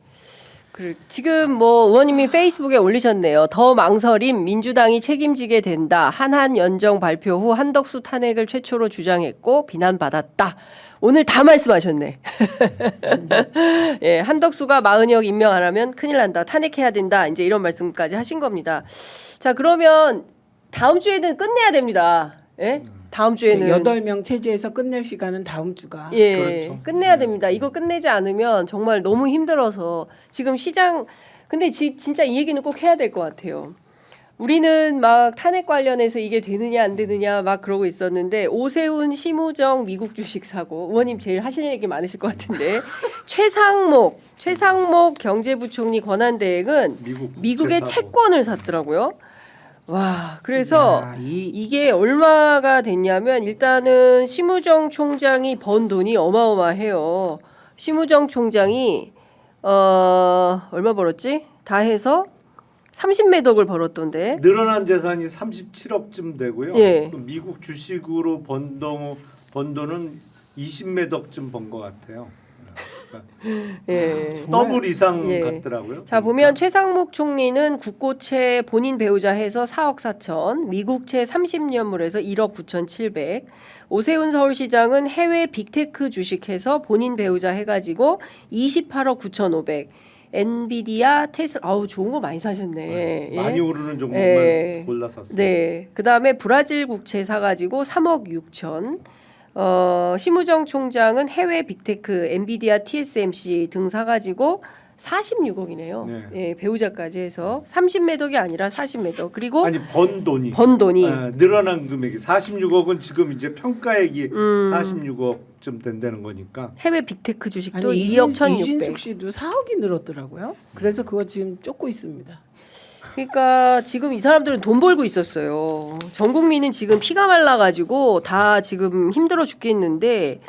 지금 뭐 의원님이 페이스북에 올리셨네요. 더 망설임 민주당이 책임지게 된다. 한한 연정 발표 후 한덕수 탄핵을 최초로 주장했고 비난받았다. 오늘 다 말씀하셨네. 예, 한덕수가 마은혁 임명 안 하면 큰일 난다. 탄핵해야 된다. 이제 이런 말씀까지 하신 겁니다. 자, 그러면 다음 주에는 끝내야 됩니다. 예? 다음 주에는 8명 체제에서 끝낼 시간은 다음 주가. 예, 그렇죠. 끝내야 됩니다. 이거 끝내지 않으면 정말 너무 힘들어서 지금 시장 근데 진짜 이 얘기는 꼭 해야 될 것 같아요. 우리는 막 탄핵 관련해서 이게 되느냐 안 되느냐 막 그러고 있었는데 오세훈 심우정 미국 주식 사고 의원님 제일 하실 얘기 많으실 것 같은데 최상목 경제부총리 권한대행은 미국의 국제 사고. 채권을 샀더라고요. 와, 그래서 야, 이게 얼마가 됐냐면 일단은 심우정 총장이 번 돈이 어마어마해요. 심우정 총장이 얼마 벌었지? 다 해서 30몇 억을 벌었던데. 늘어난 재산이 37억쯤 되고요. 예. 또 미국 주식으로 번 돈은 20몇 억쯤 번 것 같아요. 그러니까 예. 더블 이상 예. 같더라고요. 자, 보면 최상목 총리는 국고채 본인 배우자 해서 4억 4천, 미국채 30년물 해서 1억 9,700. 오세훈 서울시장은 해외 빅테크 주식해서 본인 배우자 해가지고 28억 9,500. 엔비디아, 테슬라, 아우 좋은 거 많이 사셨네. 예? 많이 오르는 종목만 예. 골라 샀어요. 네. 그다음에 브라질 국채 사가지고 3억 6천. 심우정 총장은 해외 빅테크 엔비디아, TSMC 등 사가지고 46억이네요. 네. 예, 배우자까지 해서 30매덕이 아니라 40매덕. 그리고 아니 번 돈이 번 돈이 늘어난 금액이 46억은 지금 이제 평가액이 46억쯤 된다는 거니까. 해외 빅테크 주식도 아니 2억 이진숙 1,600. 씨도 4억이 늘었더라고요. 그래서 그거 지금 쫓고 있습니다. 그러니까 지금 이 사람들은 돈 벌고 있었어요. 전 국민은 지금 피가 말라가지고 다 지금 힘들어 죽겠는데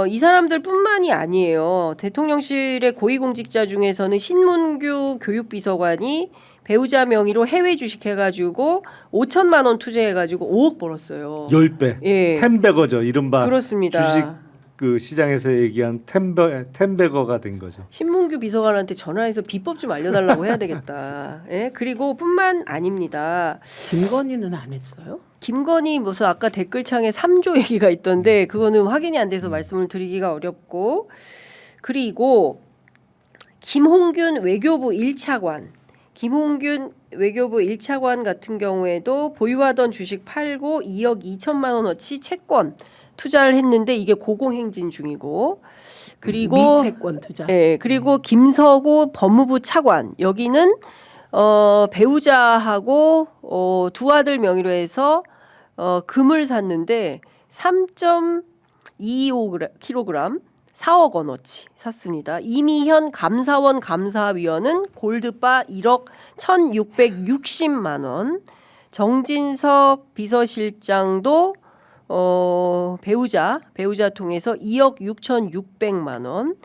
이 사람들뿐만이 아니에요. 대통령실의 고위공직자 중에서는 신문규 교육비서관이 배우자 명의로 해외 주식해가지고 5천만 원 투자해가지고 5억 벌었어요. 10배. 예. 템베거죠. 이른바 그렇습니다. 주식 그 시장에서 얘기한 템베거가 된 거죠. 신문규 비서관한테 전화해서 비법 좀 알려달라고 해야 되겠다. 예? 그리고 뿐만 아닙니다. 김건희는 안 했어요? 김건희 무슨 아까 댓글창에 3조 얘기가 있던데 그거는 확인이 안 돼서 말씀을 드리기가 어렵고 그리고 김홍균 외교부 1차관 김홍균 외교부 1차관 같은 경우에도 보유하던 주식 팔고 2억 2천만 원어치 채권 투자를 했는데 이게 고공행진 중이고 그리고 미채권 투자. 예, 그리고 김서구 법무부 차관 여기는 배우자하고 두 아들 명의로 해서 금을 샀는데 3.25kg 4억 원어치 샀습니다. 이미현 감사원 감사위원은 골드바 1억 1,660만 원. 정진석 비서실장도 배우자 통해서 2억 6,600만 원.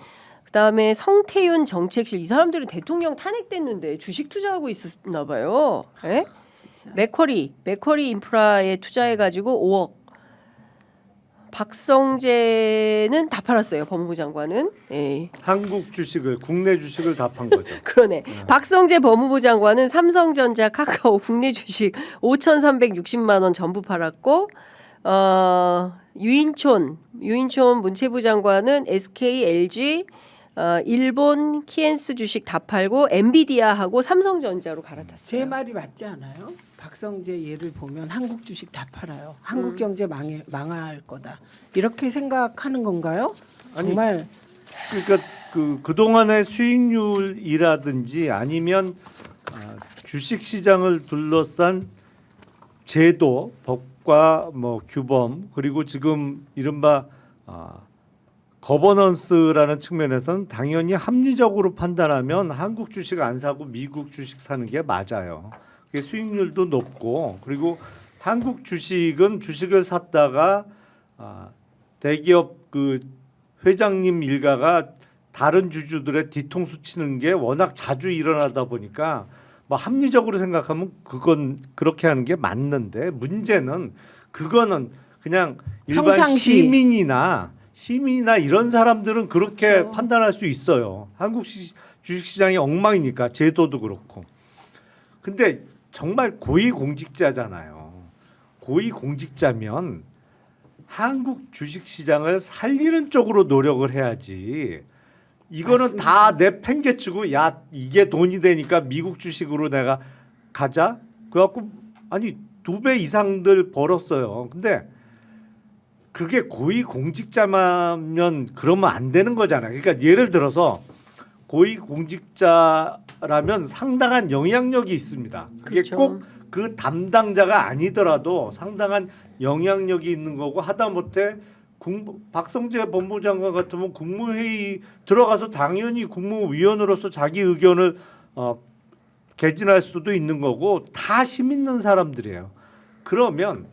그다음에 성태윤 정책실 이 사람들은 대통령 탄핵됐는데 주식 투자하고 있었나 봐요. 예? 맥쿼리 인프라에 투자해가지고 5억. 박성재는 다 팔았어요. 법무부 장관은. 예. 한국 주식을 국내 주식을 다 판 거죠. 그러네. 박성재 법무부 장관은 삼성전자, 카카오 국내 주식 5,360만 원 전부 팔았고 유인촌 문체부 장관은 SK, LG, 일본 키엔스 주식 다 팔고 엔비디아하고 삼성전자로 갈아탔어요. 제 말이 맞지 않아요? 박성재 예를 보면 한국 주식 다 팔아요. 한국 경제 망할 거다. 이렇게 생각하는 건가요? 아니, 정말 그러니까 그동안의 수익률이라든지 아니면 주식 시장을 둘러싼 제도, 법과 뭐 규범 그리고 지금 이른바 거버넌스라는 측면에서는 당연히 합리적으로 판단하면 한국 주식 안 사고 미국 주식 사는 게 맞아요. 그게 수익률도 높고 그리고 한국 주식은 주식을 샀다가 대기업 그 회장님 일가가 다른 주주들의 뒤통수 치는 게 워낙 자주 일어나다 보니까 뭐 합리적으로 생각하면 그건 그렇게 하는 게 맞는데 문제는 그거는 그냥 일반 평상시. 시민이나 이런 사람들은 그렇게 그렇죠. 판단할 수 있어요. 한국 주식시장이 엉망이니까 제도도 그렇고. 근데 정말 고위공직자잖아요. 고위공직자면 한국 주식시장을 살리는 쪽으로 노력을 해야지. 이거는 맞습니다. 다 내팽개치고 야 이게 돈이 되니까 미국 주식으로 내가 가자. 그래갖고 아니 2배 이상들 벌었어요. 근데 그게 고위공직자면 그러면 안 되는 거잖아요. 그러니까 예를 들어서 고위공직자라면 상당한 영향력이 있습니다. 그게 그렇죠. 꼭 그 담당자가 아니더라도 상당한 영향력이 있는 거고 하다못해 박성재 법무부 장관 같으면 국무회의 들어가서 당연히 국무위원으로서 자기 의견을 개진할 수도 있는 거고 다 힘 있는 사람들이에요. 그러면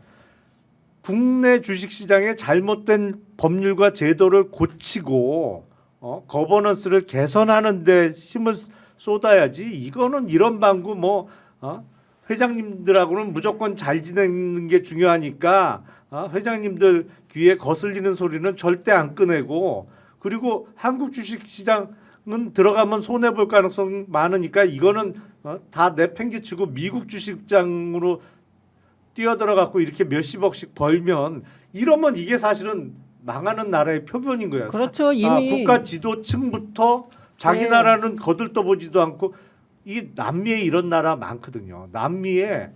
국내 주식시장의 잘못된 법률과 제도를 고치고 거버넌스를 개선하는 데 힘을 쏟아야지. 이거는 이런 방구 회장님들하고는 무조건 잘 지내는 게 중요하니까 회장님들 귀에 거슬리는 소리는 절대 안 꺼내고 그리고 한국 주식시장은 들어가면 손해 볼 가능성 많으니까 이거는 다 내팽개치고 미국 주식장으로 뛰어들어갖고 이렇게 몇십억씩 벌면 이러면 이게 사실은 망하는 나라의 표본인 거예요. 그렇죠. 이미 국가 지도층부터 자기 네. 나라는 거들떠보지도 않고 이 남미에 이런 나라 많거든요. 남미에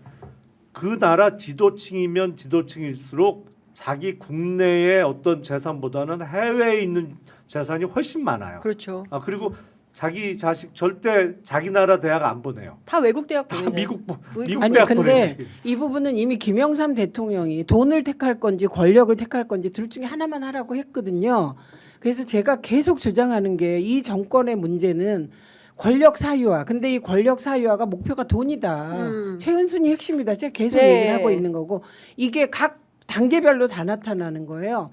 그 나라 지도층이면 지도층일수록 자기 국내의 어떤 재산보다는 해외에 있는 재산이 훨씬 많아요. 그렇죠. 그리고 자기 자식 절대 자기 나라 대학 안 보내요. 다 외국 대학 다 보내요. 미국 아니 대학 근데 보내지. 이 부분은 이미 김영삼 대통령이 돈을 택할 건지 권력을 택할 건지 둘 중에 하나만 하라고 했거든요. 그래서 제가 계속 주장하는 게 이 정권의 문제는 권력 사유화. 근데 이 권력 사유화가 목표가 돈이다. 최은순이 핵심이다. 제가 계속 네. 얘기를 하고 있는 거고 이게 각 단계별로 다 나타나는 거예요.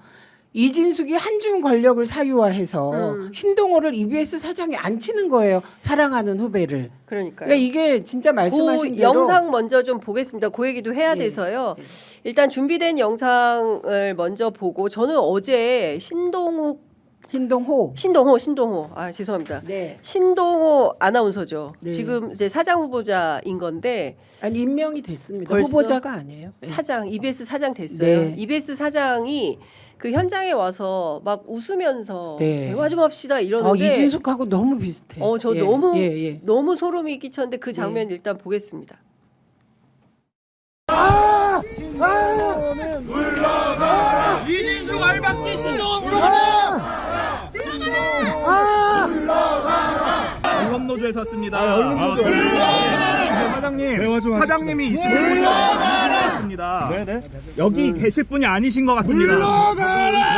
이진숙이 한중 권력을 사유화해서 신동호를 EBS 사장이 안 치는 거예요. 사랑하는 후배를. 그러니까요. 그러니까 이게 진짜 말씀하신 그 대로 영상 먼저 좀 보겠습니다. 그 얘기도 해야 예. 돼서요. 일단 준비된 영상을 먼저 보고 저는 어제 신동호 아 죄송합니다. 네. 신동호 아나운서죠. 네. 지금 이제 사장 후보자인 건데 아니 임명이 됐습니다. 벌써? 후보자가 아니에요. 네. 사장 EBS 사장 됐어요. 네. EBS 사장이 그 현장에 와서 막 웃으면서 네. 대화 좀 합시다 이러는데 이진숙하고 너무 비슷해. 저 예, 너무 예. 너무 소름이 끼쳤는데 그 장면 일단 보겠습니다. 이진숙 알박기 신동 물러가라! 언론노조에 섰습니다. 언론노조. 사장님, 사장님이 있으신 분입니다. 여기 계실 분이 아니신 것 같습니다.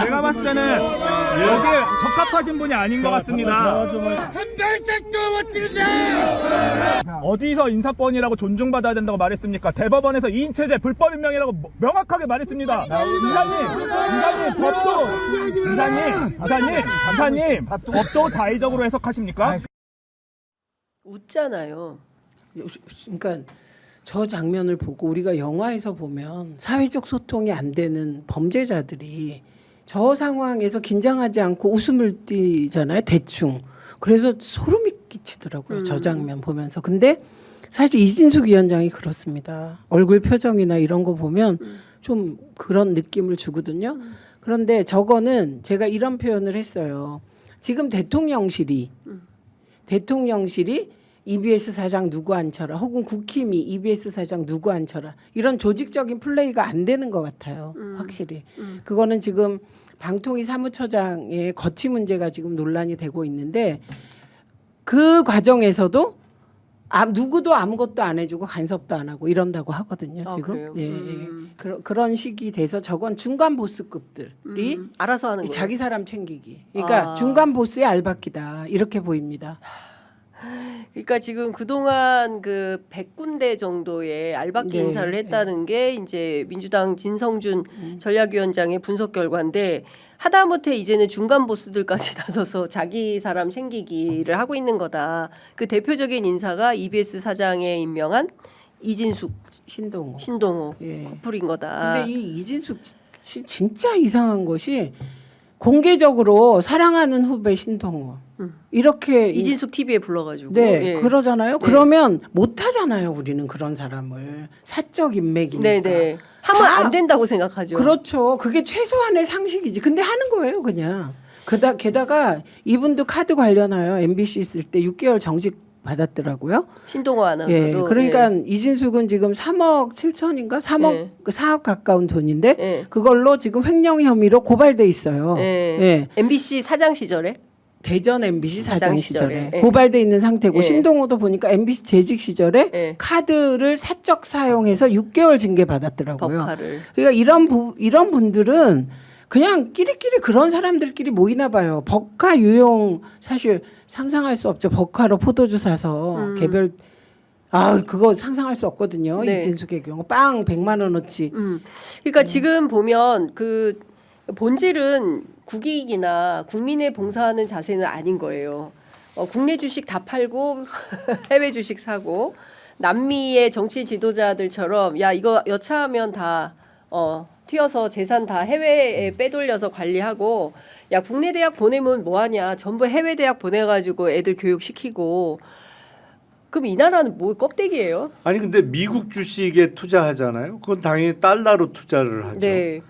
제가 봤을 때는 여기에 적합하신 분이 아닌 것 같습니다. 한 발짝도 못 들자! 어디서 인사권이라고 존중받아야 된다고 말했습니까? 대법원에서 2인 체제 불법 임명이라고 명확하게 말했습니다. 이사님, 법도 자의적으로 해석하십니까? 웃잖아요. 그러니까 저 장면을 보고 우리가 영화에서 보면 사회적 소통이 안 되는 범죄자들이 저 상황에서 긴장하지 않고 웃음을 띠잖아요. 대충. 그래서 소름이 끼치더라고요. 저 장면 보면서. 근데 사실 이진숙 위원장이 그렇습니다. 얼굴 표정이나 이런 거 보면 좀 그런 느낌을 주거든요. 그런데 저거는 제가 이런 표현을 했어요. 지금 대통령실이 EBS 사장 누구 앉혀라 혹은 국힘이 EBS 사장 누구 앉혀라 이런 조직적인 플레이가 안 되는 것 같아요. 확실히. 그거는 지금 방통위 사무처장의 거취 문제가 지금 논란이 되고 있는데 그 과정에서도 누구도 아무것도 안 해주고 간섭도 안 하고 이런다고 하거든요. 아, 지금. 그래요? 예. 그런 식이 돼서 저건 중간 보스급들이 알아서 하는 거예요. 자기 사람 챙기기. 그러니까 중간 보스의 알바끼다 이렇게 보입니다. 그러니까 지금 그동안 그 100군데 정도의 알박기 네. 인사를 했다는 게 이제 민주당 진성준 전략위원장의 분석 결과인데 하다못해 이제는 중간 보스들까지 나서서 자기 사람 챙기기를 하고 있는 거다. 그 대표적인 인사가 EBS 사장에 임명한 이진숙, 신동호 예. 커플인 거다. 근데 이 이진숙 진짜 이상한 것이 공개적으로 사랑하는 후배 신동호 이렇게 이진숙 TV에 불러가지고 네 예. 그러잖아요. 네. 그러면 못 하잖아요. 우리는 그런 사람을 사적 인맥이니까. 네네 하면 안 된다고 생각하죠. 그렇죠. 그게 최소한의 상식이지. 근데 하는 거예요, 그냥. 게다가 이분도 카드 관련하여 MBC 있을 때 6개월 정직 받았더라고요. 신동호 아나운서도. 예, 그러니까 이진숙은 지금 3억 7천인가 3억 예. 4억 가까운 돈인데 예. 그걸로 지금 횡령 혐의로 고발돼 있어요. 예. 예. MBC 사장 시절에 대전 MBC 사장 시절에 예. 고발돼 있는 상태고 예. 신동호도 보니까 MBC 재직 시절에 예. 카드를 사적 사용해서 6개월 징계 받았더라고요. 법카를. 그러니까 이런 분들은 그냥 끼리끼리 그런 사람들끼리 모이나 봐요. 법카 유용 사실 상상할 수 없죠. 법카로 포도주 사서 개별 그거 상상할 수 없거든요. 네. 이진숙의 경우 빵 100만 원어치. 그러니까 지금 보면 그 본질은 국익이나 국민에 봉사하는 자세는 아닌 거예요. 국내 주식 다 팔고 해외 주식 사고 남미의 정치 지도자들처럼 야 이거 여차하면 다 튀어서 재산 다 해외에 빼돌려서 관리하고 야 국내 대학 보내면 뭐하냐 전부 해외 대학 보내가지고 애들 교육시키고 그럼 이 나라는 뭐 껍데기예요? 아니 근데 미국 주식에 투자하잖아요. 그건 당연히 달러로 투자를 하죠. 네.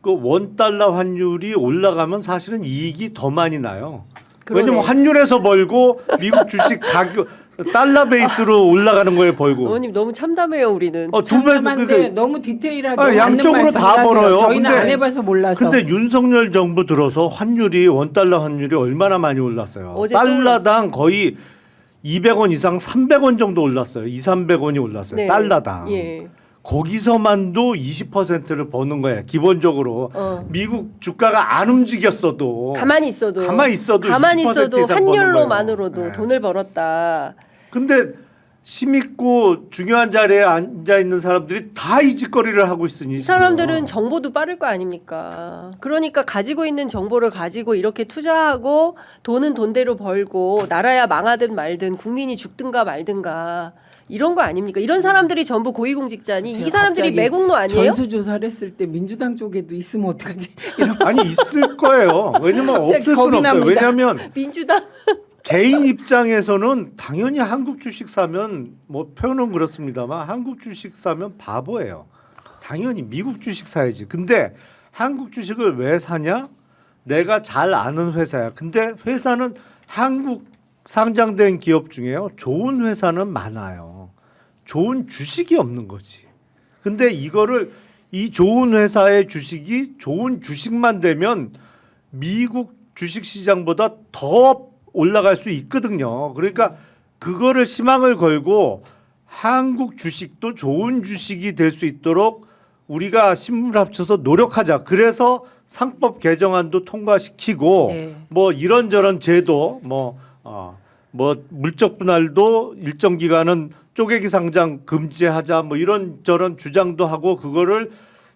그 $1 환율이 올라가면 사실은 이익이 더 많이 나요. 그러네. 왜냐면 환율에서 벌고 미국 주식 가격 달러 베이스로 올라가는 거에 벌고. 의원님 너무 참담해요 우리는. 두 배. 참담한데 너무 디테일하게 아, 맞는 양쪽으로 다 말씀을 하세요. 벌어요. 저희는 근데- 안 해봐서 몰라서. 근데 윤석열 정부 들어서 환율이 원달러 환율이 얼마나 많이 올랐어요. 어제 달러당 거의 200원 이상 300원 정도 올랐어요. 200~300원이 올랐어요. 네. 달러당. 예. 거기서만도 20%를 버는 거야. 기본적으로 미국 주가가 안 움직였어도 가만히 있어도 가만히 있어도 가만히 20% 있어도 이상 버는 환율로만으로도 거예요. 네. 돈을 벌었다. 근데 힘있고 중요한 자리에 앉아 있는 사람들이 다 이 짓거리를 하고 있으니 이 사람들은 정보도 빠를 거 아닙니까? 그러니까 가지고 있는 정보를 가지고 이렇게 투자하고 돈은 돈대로 벌고 나라야 망하든 말든 국민이 죽든가 말든가 이런 거 아닙니까? 이런 사람들이 전부 고위공직자니 이 제가 사람들이 갑자기 매국노 아니에요? 전수조사를 했을 때 민주당 쪽에도 있으면 어떡하지? 이런 아니 있을 거예요. 왜냐면 갑자기 없을 수는 겁이 없어요. 납니다. 왜냐하면 민주당 개인 입장에서는 당연히 한국 주식 사면 뭐 표현은 그렇습니다만 한국 주식 사면 바보예요. 당연히 미국 주식 사야지. 근데 한국 주식을 왜 사냐? 내가 잘 아는 회사야. 근데 회사는 한국 상장된 기업 중에요. 좋은 회사는 많아요. 좋은 주식이 없는 거지. 근데 이거를 이 좋은 회사의 주식이 좋은 주식만 되면 미국 주식 시장보다 더 올라갈 수 있거든요. 그러니까 그거를 희망을 걸고 한국 주식도 좋은 주식이 될 수 있도록 우리가 힘을 합쳐서 노력하자. 그래서 상법 개정안도 통과시키고 네. 뭐 이런저런 제도 뭐 물적 분할도 일정 기간은 쪼개기 상장 금지하자 뭐 이런저런 주장도 하고 그거를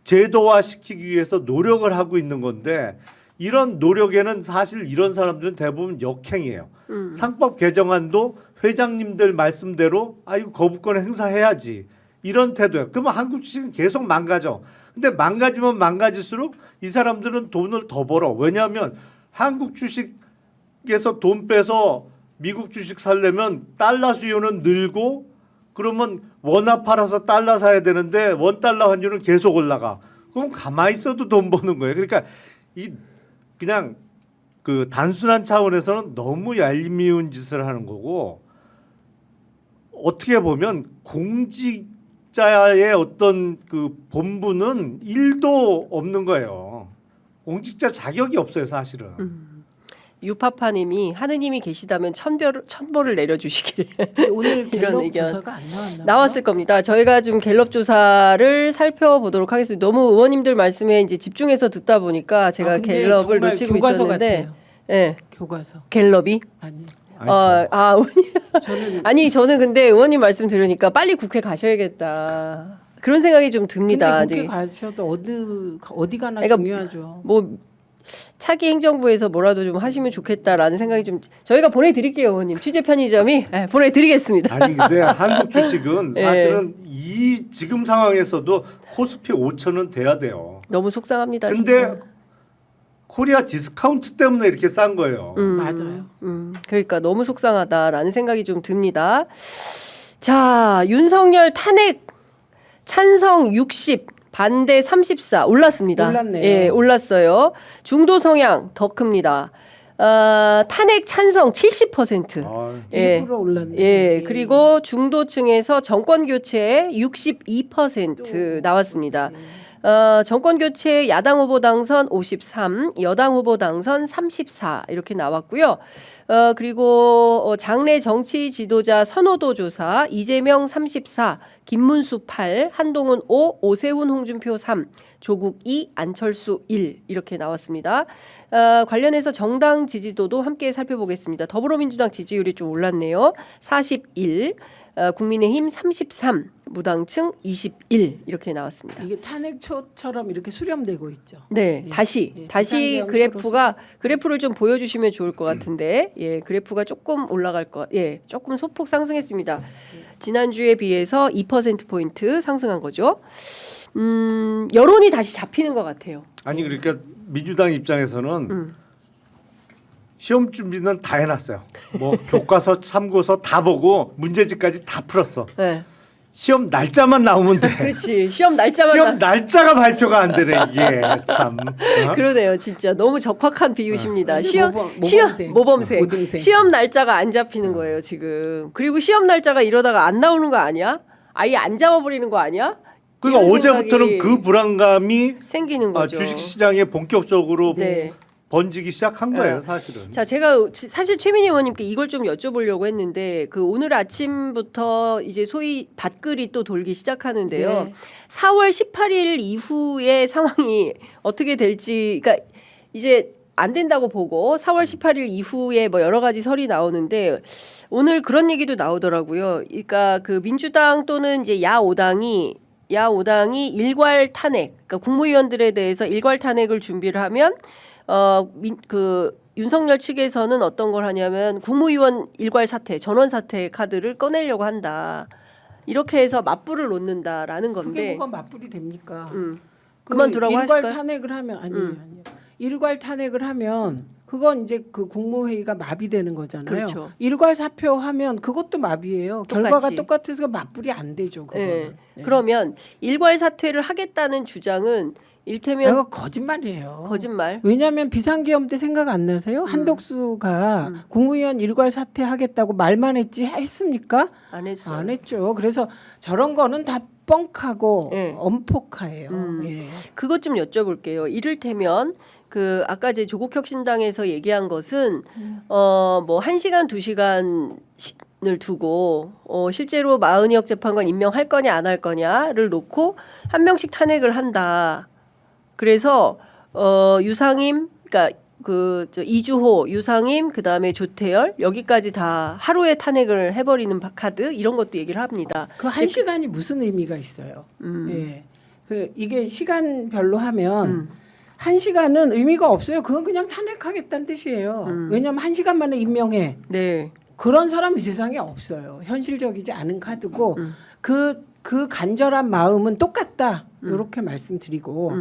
제도화 시키기 위해서 노력을 하고 있는 건데 이런 노력에는 사실 이런 사람들은 대부분 역행이에요. 상법 개정안도 회장님들 말씀대로 이거 거부권 행사해야지 이런 태도야. 그러면 한국 주식은 계속 망가져. 근데 망가지면 망가질수록 이 사람들은 돈을 더 벌어. 왜냐하면 한국 주식에서 돈 빼서 미국 주식 살려면 달러 수요는 늘고 그러면 원화 팔아서 달러 사야 되는데 원달러 환율은 계속 올라가. 그럼 가만히 있어도 돈 버는 거예요. 그러니까 이 그냥 그 단순한 차원에서는 너무 얄미운 짓을 하는 거고 어떻게 보면 공직자의 어떤 그 본분은 1도 없는 거예요. 공직자 자격이 없어요, 사실은. 유파파님이 하느님이 계시다면 천벌을 내려주시길 오늘 이런 갤럽 의견. 조사가 안 나왔나? 나왔을 겁니다. 저희가 좀 갤럽 조사를 살펴보도록 하겠습니다. 너무 의원님들 말씀에 이제 집중해서 듣다 보니까 제가 근데 갤럽을 정말 놓치고 교과서 있었는데, 같아요. 예, 교과서. 갤럽이 아니. 의원님. 저는 아니 저는 근데 의원님 말씀 들으니까 빨리 국회 가셔야겠다 그런 생각이 좀 듭니다. 근데 국회 이제 가셔도 어디 가나 그러니까 중요하죠. 뭐 차기 행정부에서 뭐라도 좀 하시면 좋겠다라는 생각이 좀 저희가 보내드릴게요, 의원님. 취재 편의점이 보내드리겠습니다. 아니 근데 한국 주식은 예. 사실은 이 지금 상황에서도 코스피 5천은 돼야 돼요. 너무 속상합니다. 근데 진짜. 코리아 디스카운트 때문에 이렇게 싼 거예요. 맞아요. 그러니까 너무 속상하다라는 생각이 좀 듭니다. 자, 윤석열 탄핵 찬성 60, 반대 34 올랐습니다. 올랐네요. 예, 올랐어요. 중도 성향 더 큽니다. 탄핵 찬성 70%. 아, 1% 올랐네. 예, 그리고 중도층에서 정권 교체에 62% 나왔습니다. 정권 교체 야당 후보 당선 53, 여당 후보 당선 34 이렇게 나왔고요. 그리고 장래 정치 지도자 선호도 조사 이재명 34, 김문수 8, 한동훈 5, 오세훈 홍준표 3, 조국 2, 안철수 1 이렇게 나왔습니다. 관련해서 정당 지지도도 함께 살펴보겠습니다. 더불어민주당 지지율이 좀 올랐네요. 41, 국민의힘 33, 무당층 21 이렇게 나왔습니다. 이게 탄핵초처럼 이렇게 수렴되고 있죠. 네, 예. 다시 예, 다시 비상계엄 그래프를 좀 보여주시면 좋을 것 같은데, 예, 그래프가 조금 올라갈 것, 예, 조금 소폭 상승했습니다. 지난주에 비해서 2% 포인트 상승한 거죠. 여론이 다시 잡히는 것 같아요. 아니 그러니까 민주당 입장에서는 시험 준비는 다 해놨어요. 뭐 교과서, 참고서 다 보고 문제집까지 다 풀었어. 네. 시험 날짜만 나오면 돼. 그렇지. 시험 날짜만 시험 날짜가 발표가 안 되네 이게 참. 어? 그러네요, 진짜 너무 적확한 비유십니다. 어. 시험 모범생. 모범생 고등생. 시험 날짜가 안 잡히는 거예요 지금. 그리고 시험 날짜가 이러다가 안 나오는 거 아니야? 아예 안 잡아버리는 거 아니야? 그러니까 이런 어제부터는 생각이 그 불안감이 생기는 거죠. 주식시장에 본격적으로 네. 번지기 시작한 거예요 어. 사실은. 자, 제가 사실 최민희 의원님께 이걸 좀 여쭤보려고 했는데 그 오늘 아침부터 이제 소위 밭글이 또 돌기 시작하는데요. 네. 4월 18일 이후의 상황이 어떻게 될지, 그러니까 이제 안 된다고 보고 4월 18일 이후에 뭐 여러 가지 설이 나오는데 오늘 그런 얘기도 나오더라고요. 그러니까 그 민주당 또는 이제 야5당이 일괄 탄핵, 그러니까 국무위원들에 대해서 일괄 탄핵을 준비를 하면 그 윤석열 측에서는 어떤 걸 하냐면 국무위원 일괄 사퇴, 전원 사퇴 카드를 꺼내려고 한다. 이렇게 해서 맞불을 놓는다라는 그게 건데. 뭐가 맞불이 됩니까? 그만두라고 일괄 하실까요? 탄핵을 하면 아니요. 일괄 탄핵을 하면 그건 이제 그 국무회의가 마비되는 거잖아요. 그렇죠. 일괄 사표하면 그것도 마비예요. 똑같이. 결과가 똑같아서 맞불이 안 되죠. 그거는. 네. 네. 그러면 일괄 사퇴를 하겠다는 주장은 일테면 이거 거짓말이에요. 거짓말. 왜냐하면 비상계엄 때 생각 안 나세요? 한덕수가 국무위원 일괄 사퇴하겠다고 말만 했지 했습니까? 안 했어요. 안 했죠. 그래서 저런 거는 다 뻥하고 네. 엄폭하예요. 예. 그것 좀 여쭤볼게요. 이를테면 그 아까 제 조국혁신당에서 얘기한 것은 뭐 1시간 2시간을 두고 실제로 마은혁 재판관 임명할 거냐 안 할 거냐를 놓고 한 명씩 탄핵을 한다. 그래서 유상임, 그러니까 저 이주호, 유상임, 그 다음에 조태열 여기까지 다 하루에 탄핵을 해버리는 카드 이런 것도 얘기를 합니다. 그 한 시간이 무슨 의미가 있어요? 예. 그 이게 시간별로 하면 한 시간은 의미가 없어요. 그건 그냥 탄핵하겠다는 뜻이에요. 왜냐하면 한 시간 만에 임명해. 네. 그런 사람이 세상에 없어요. 현실적이지 않은 카드고 그 간절한 마음은 똑같다. 이렇게 말씀드리고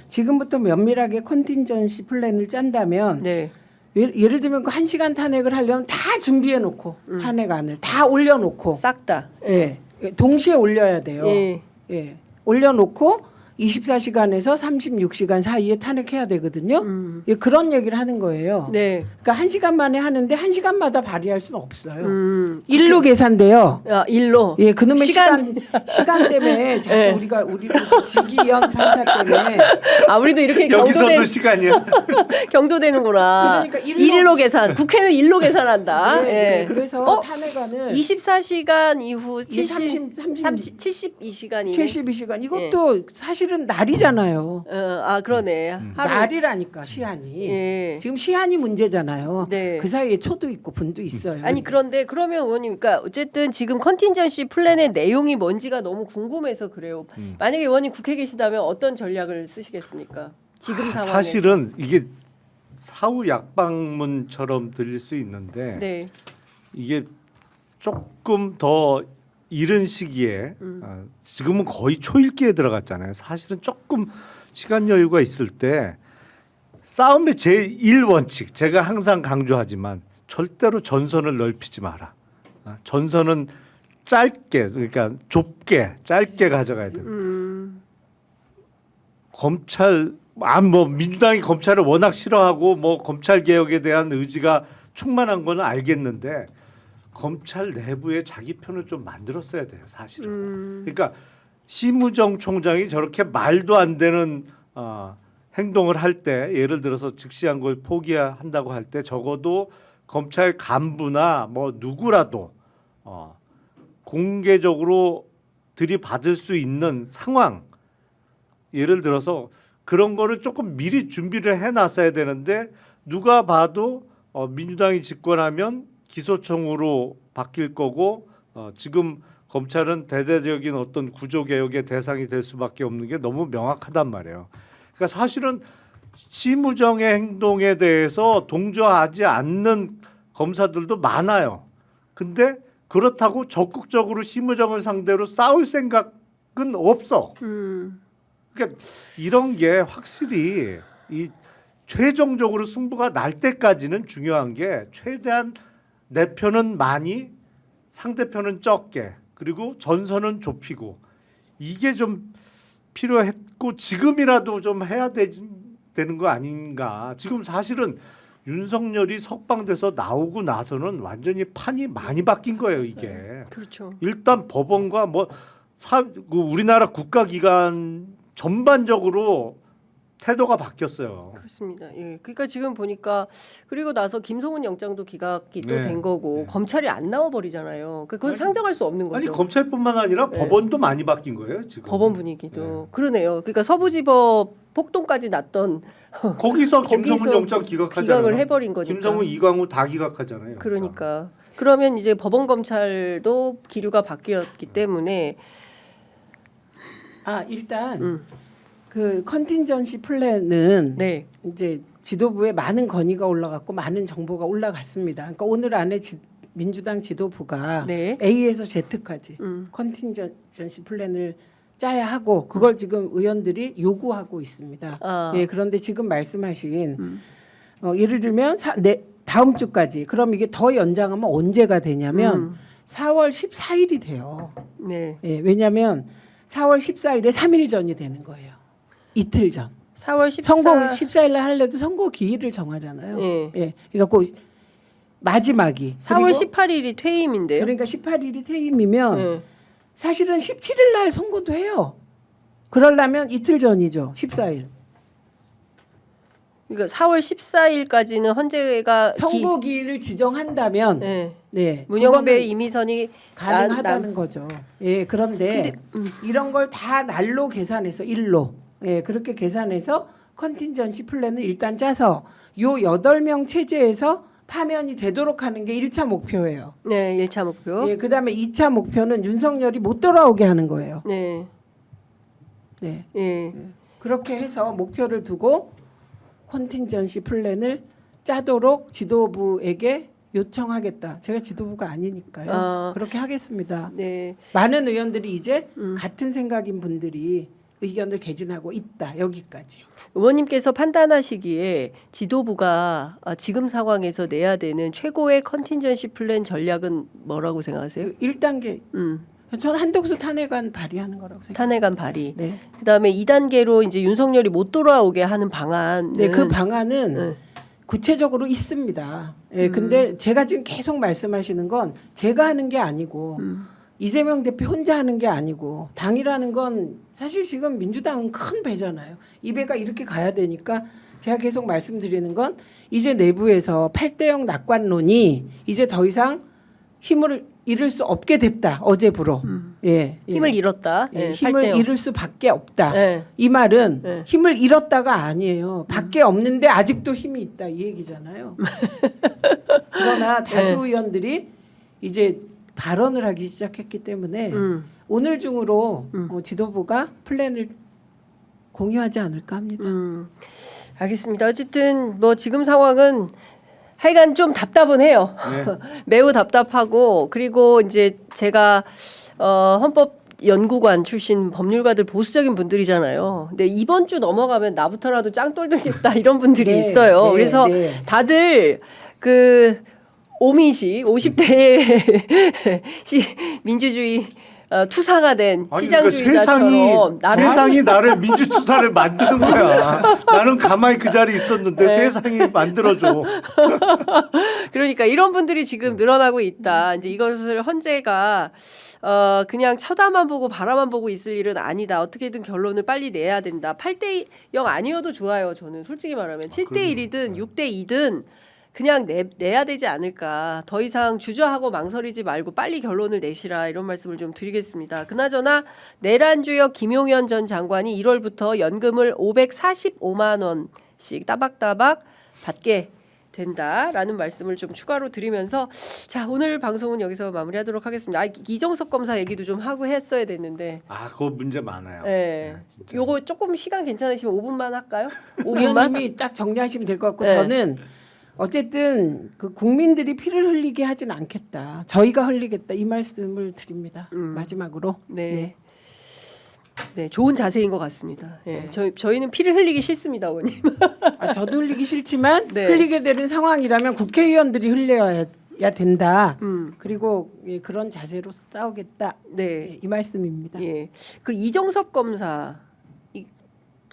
지금부터 면밀하게 컨틴전시 플랜을 짠다면 네. 예를 들면 그 1시간 탄핵을 하려면 다 준비해 놓고 탄핵안을 다 올려놓고 싹 다. 예. 동시에 올려야 돼요. 예. 예. 올려놓고 24시간에서 36시간 사이에 탄핵해야 되거든요. 예, 그런 얘기를 하는 거예요. 네. 그러니까 1시간 만에 하는데 1시간마다 발의할 수는 없어요. 일로 일로 계산돼요. 일로. 예, 그놈의 시간- 시간 때문에 자꾸 네. 우리를 지기현 판사 때문에 우리도 이렇게 여기서도 시간이야. 경도되는구나. 그러니까 일로 계산. 국회는 일로 계산한다. 네, 예. 네, 그래서 탄핵안을 24시간 이후 이게 72시간이네. 72시간 이것도 사실은 날이잖아요. 그러네. 하루. 날이라니까 시한이. 예. 지금 시한이 문제잖아요. 네. 그 사이에 초도 있고 분도 있어요. 아니 그런데 그러면 의원님, 그러니까 어쨌든 지금 컨틴전시 플랜의 내용이 뭔지가 너무 궁금해서 그래요. 만약에 의원님 국회에 계시다면 어떤 전략을 쓰시겠습니까? 지금 상황에. 사실은 이게 사후 약방문처럼 들릴 수 있는데 네. 이게 조금 더 이른 시기에 지금은 거의 초읽기에 들어갔잖아요. 사실은 조금 시간 여유가 있을 때 싸움의 제1원칙 제가 항상 강조하지만 절대로 전선을 넓히지 마라. 전선은 짧게 그러니까 좁게 짧게 가져가야 된다. 검찰 뭐 민주당이 검찰을 워낙 싫어하고 뭐 검찰 개혁에 대한 의지가 충만한 거는 알겠는데 검찰 내부에 자기 편을 좀 만들었어야 돼요, 사실은. 그러니까 심우정 총장이 저렇게 말도 안 되는 행동을 할 때, 예를 들어서 즉시한 걸 포기한다고 할 때 적어도 검찰 간부나 뭐 누구라도 공개적으로 들이받을 수 있는 상황, 예를 들어서 그런 거를 조금 미리 준비를 해놨어야 되는데 누가 봐도 민주당이 집권하면 기소청으로 바뀔 거고 지금 검찰은 대대적인 어떤 구조 개혁의 대상이 될 수밖에 없는 게 너무 명확하단 말이에요. 그러니까 사실은 심우정의 행동에 대해서 동조하지 않는 검사들도 많아요. 근데 그렇다고 적극적으로 심우정을 상대로 싸울 생각은 없어. 그러니까 이런 게 확실히 이 최종적으로 승부가 날 때까지는 중요한 게 최대한 내 편은 많이 상대편은 적게 그리고 전선은 좁히고 이게 좀 필요했고 지금이라도 좀 해야 되는 거 아닌가. 지금 사실은 윤석열이 석방돼서 나오고 나서는 완전히 판이 많이 바뀐 거예요 이게. 그렇죠. 일단 법원과 그 우리나라 국가기관 전반적으로 태도가 바뀌었어요. 그렇습니다. 예. 그러니까 지금 보니까 그리고 나서 김성훈 영장도 기각이 또 네. 된 거고 네. 검찰이 안 나와 버리잖아요. 그건 상정할 수 없는 거죠. 아니 검찰뿐만 아니라 네. 법원도 많이 바뀐 거예요 지금. 법원 분위기도 그러네요. 그러니까 서부지법 폭동까지 났던 거기서 김성훈 거기서 영장 기각하잖아요. 기각을 해버린 거니까. 김성훈, 이광우 다 기각하잖아요. 그러니까 그러면 이제 법원 검찰도 기류가 바뀌었기 때문에 일단 그 컨틴전시 플랜은 네. 이제 지도부에 많은 건의가 올라갔고 많은 정보가 올라갔습니다. 그러니까 오늘 안에 민주당 지도부가 네. A에서 Z까지 컨틴전시 플랜을 짜야 하고 그걸 지금 의원들이 요구하고 있습니다. 아. 예, 그런데 지금 말씀하신 예를 들면 다음 주까지 그럼 이게 더 연장하면 언제가 되냐면 4월 14일이 돼요. 네. 예, 왜냐하면 4월 14일에 3일 전이 되는 거예요. 이틀 전. 4월 14일 선거 14일날 하려도 선거 기일을 정하잖아요. 예. 예. 그러니까 그 마지막이 4월 그리고 18일이 퇴임인데요. 그러니까 18일이 퇴임이면 네. 사실은 17일 날 선거도 해요. 그러려면 이틀 전이죠. 14일. 그러니까 4월 14일까지는 헌재가 선거 기일을 지정한다면 네. 네. 문영배 그거는 이미선이 가능하다는 거죠. 예, 그런데 이런 걸 다 날로 계산해서 일로 그렇게 계산해서 컨틴전시 플랜을 일단 짜서 요 8명 체제에서 파면이 되도록 하는 게 1차 목표예요. 네, 1차 목표. 예, 그다음에 2차 목표는 윤석열이 못 돌아오게 하는 거예요. 네. 네. 예. 그렇게 해서 목표를 두고 컨틴전시 플랜을 짜도록 지도부에게 요청하겠다. 제가 지도부가 아니니까요. 아. 그렇게 하겠습니다. 네. 많은 의원들이 이제 같은 생각인 분들이 의견을 개진하고 있다. 여기까지요. 의원님께서 판단하시기에 지도부가 지금 상황에서 내야 되는 최고의 컨틴전시 플랜 전략은 뭐라고 생각하세요? 1단계. 저는 한덕수 탄핵안 발의하는 거라고 생각해요. 탄핵안 발의. 네. 그다음에 2단계로 이제 윤석열이 못 돌아오게 하는 방안. 네, 그 방안은 네. 구체적으로 있습니다. 예, 근데 제가 지금 계속 말씀하시는 건 제가 하는 게 아니고 이재명 대표 혼자 하는 게 아니고 당이라는 건 사실 지금 민주당은 큰 배잖아요. 이 배가 이렇게 가야 되니까 제가 계속 말씀드리는 건 이제 내부에서 8대0 낙관론이 이제 더 이상 힘을 잃을 수 없게 됐다. 어제부로. 예, 예. 힘을 잃었다. 예, 예, 힘을 8대0. 잃을 수밖에 없다. 예. 이 말은 네. 힘을 잃었다가 아니에요. 밖에 없는데 아직도 힘이 있다 이 얘기잖아요. 그러나 다수 의원들이 이제 발언을 하기 시작했기 때문에 오늘 중으로 지도부가 플랜을 공유하지 않을까 합니다. 알겠습니다. 어쨌든 뭐 지금 상황은 하여간 좀 답답은 해요. 네. 매우 답답하고 그리고 이제 제가 헌법연구관 출신 법률가들 보수적인 분들이잖아요. 근데 이번 주 넘어가면 나부터라도 짱돌 들겠다 이런 분들이 네, 있어요. 네, 그래서 네. 다들 그 오미시 50대의 민주주의 투사가 된 아니, 시장주의자처럼 나를 세상이 나를 민주투사를 만드는 거야. 나는 가만히 그 자리에 있었는데 네. 세상이 만들어줘. 그러니까 이런 분들이 지금 늘어나고 있다. 이제 이것을 헌재가 그냥 쳐다만 보고 바라만 보고 있을 일은 아니다. 어떻게든 결론을 빨리 내야 된다. 8대0 아니어도 좋아요. 저는 솔직히 말하면 7대1이든 6대2든 그냥 내야 되지 않을까. 더 이상 주저하고 망설이지 말고 빨리 결론을 내시라 이런 말씀을 좀 드리겠습니다. 그나저나 내란주역 김용현 전 장관이 1월부터 연금을 545만 원씩 따박따박 받게 된다라는 말씀을 좀 추가로 드리면서 자 오늘 방송은 여기서 마무리하도록 하겠습니다. 이정석 검사 얘기도 좀 하고 했어야 됐는데 그거 문제 많아요. 네. 진짜. 요거 조금 시간 괜찮으시면 5분만 할까요? 5분만? 의원님이 딱 정리하시면 될 것 같고 네. 저는 어쨌든 그 국민들이 피를 흘리게 하진 않겠다. 저희가 흘리겠다 이 말씀을 드립니다. 마지막으로. 네. 네, 좋은 자세인 것 같습니다. 예, 저희는 피를 흘리기 싫습니다, 어머님. 저도 흘리기 싫지만 네. 흘리게 되는 상황이라면 국회의원들이 흘려야 된다. 그리고 예, 그런 자세로 싸우겠다. 네. 예, 이 말씀입니다. 예. 그 이정섭 검사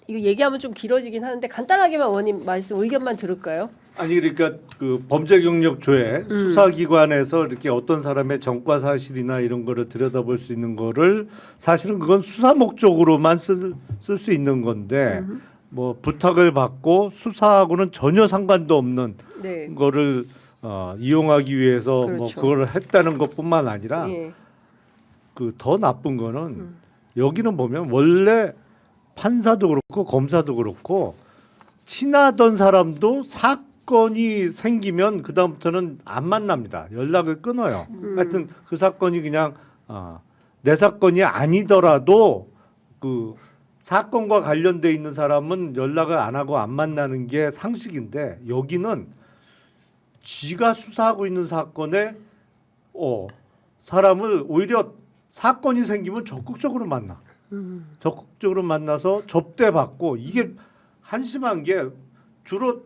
이거 얘기하면 좀 길어지긴 하는데 간단하게만 원님 말씀 의견만 들을까요? 아니 그러니까 그 범죄 경력 조회 수사기관에서 이렇게 어떤 사람의 전과 사실이나 이런 거를 들여다볼 수 있는 거를 사실은 그건 수사 목적으로만 쓸 수 있는 건데 뭐 부탁을 받고 수사하고는 전혀 상관도 없는 네. 거를 이용하기 위해서 뭐 그렇죠. 그거를 했다는 것뿐만 아니라 예. 그 더 나쁜 거는 여기는 보면 원래 판사도 그렇고 검사도 그렇고 친하던 사람도 사건이 생기면 그 다음부터는 안 만납니다. 연락을 끊어요. 하여튼 그 사건이 그냥 내 사건이 아니더라도 그 사건과 관련돼 있는 사람은 연락을 안 하고 안 만나는 게 상식인데 여기는 지가 수사하고 있는 사건에 사람을 오히려 사건이 생기면 적극적으로 만나. 적극적으로 만나서 접대받고 이게 한심한 게 주로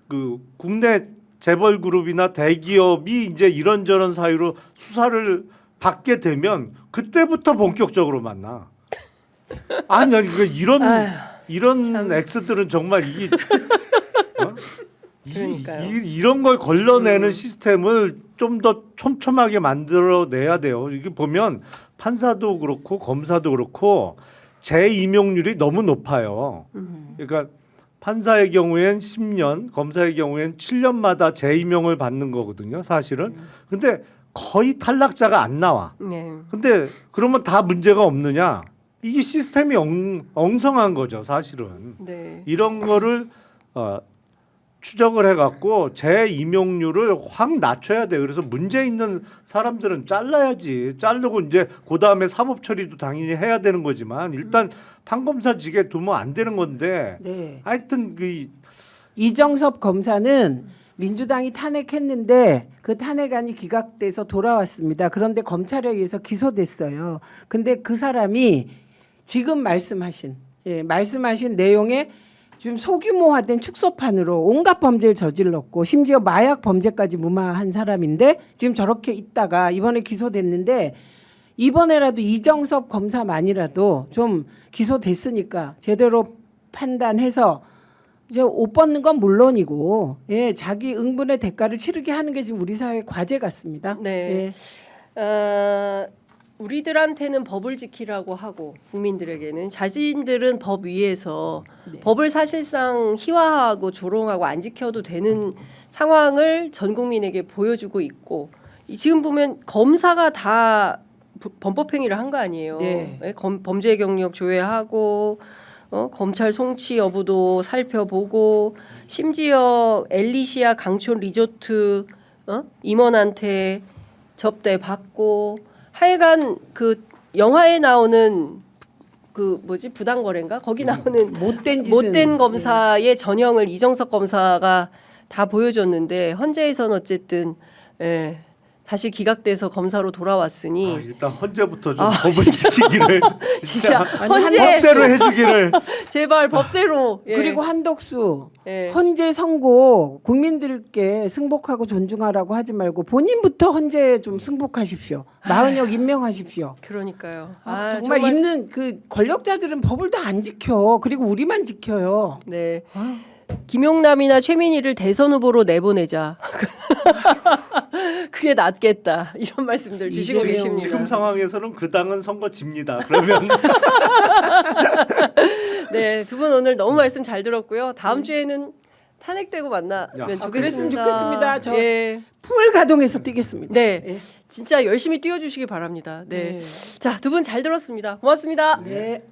그 국내 재벌 그룹이나 대기업이 이제 이런저런 사유로 수사를 받게 되면 그때부터 본격적으로 만나. 아니 이런 엑스들은 정말 이게 그러니까요. 이런 걸 걸러내는 시스템을 좀 더 촘촘하게 만들어내야 돼요. 이게 보면 판사도 그렇고 검사도 그렇고 재임용률이 너무 높아요. 그러니까 판사의 경우엔 10년, 검사의 경우엔 7년마다 재임용을 받는 거거든요. 사실은. 근데 거의 탈락자가 안 나와. 네. 근데 그러면 다 문제가 없느냐? 이게 시스템이 엉성한 거죠, 사실은. 네. 이런 거를 추적을 해갖고 재임용률을 확 낮춰야 돼요. 그래서 문제 있는 사람들은 잘라야지. 자르고 이제 그 다음에 사법 처리도 당연히 해야 되는 거지만 일단 판검사직에 두면 안 되는 건데. 네. 하여튼 그 이정섭 검사는 민주당이 탄핵했는데 그 탄핵안이 기각돼서 돌아왔습니다. 그런데 검찰에 의해서 기소됐어요. 근데 그 사람이 지금 말씀하신 내용에 지금 소규모화된 축소판으로 온갖 범죄를 저질렀고 심지어 마약 범죄까지 무마한 사람인데 지금 저렇게 있다가 이번에 기소됐는데 이번에라도 이정섭 검사만이라도 좀 기소됐으니까 제대로 판단해서 이제 옷 벗는 건 물론이고 자기 응분의 대가를 치르게 하는 게 지금 우리 사회의 과제 같습니다. 네. 우리들한테는 법을 지키라고 하고 국민들에게는 자신들은 법 위에서 법을 사실상 희화하고 조롱하고 안 지켜도 되는 상황을 전 국민에게 보여주고 있고 지금 보면 검사가 다 범법행위를 한 거 아니에요. 네. 범죄 경력 조회하고 검찰 송치 여부도 살펴보고 심지어 엘리시아 강촌 리조트 임원한테 접대 받고 하여간 그 영화에 나오는 그 뭐지 부당거래인가 거기 나오는 못된 검사의 전형을 이정섭 검사가 다 보여줬는데 헌재에서는 어쨌든 다시 기각돼서 검사로 돌아왔으니 일단 헌재부터 좀 법을 지키기를 진짜 아니, 헌재 법대로 해주기를. 제발 법대로 그리고 한덕수 예. 헌재 선고 국민들께 승복하고 존중하라고 하지 말고 본인부터 헌재에 좀 승복하십시오. 마흔역 임명하십시오. 그러니까요. 정말 있는 그 권력자들은 법을 다 안 지켜. 그리고 우리만 지켜요. 네. 김용남이나 최민희를 대선 후보로 내보내자. 그게 낫겠다. 이런 말씀들 주시고 이재명 계십니다. 지금 상황에서는 그 당은 선거 집니다. 그러면 네, 두 분 오늘 너무 말씀 잘 들었고요. 다음 주에는 탄핵되고 만나면 좋겠습니다. 그랬으면 좋겠습니다. 저 예. 풀 가동해서 뛰겠습니다. 네, 예. 진짜 열심히 뛰어주시기 바랍니다. 네, 자, 두 분 잘 들었습니다. 고맙습니다. 네.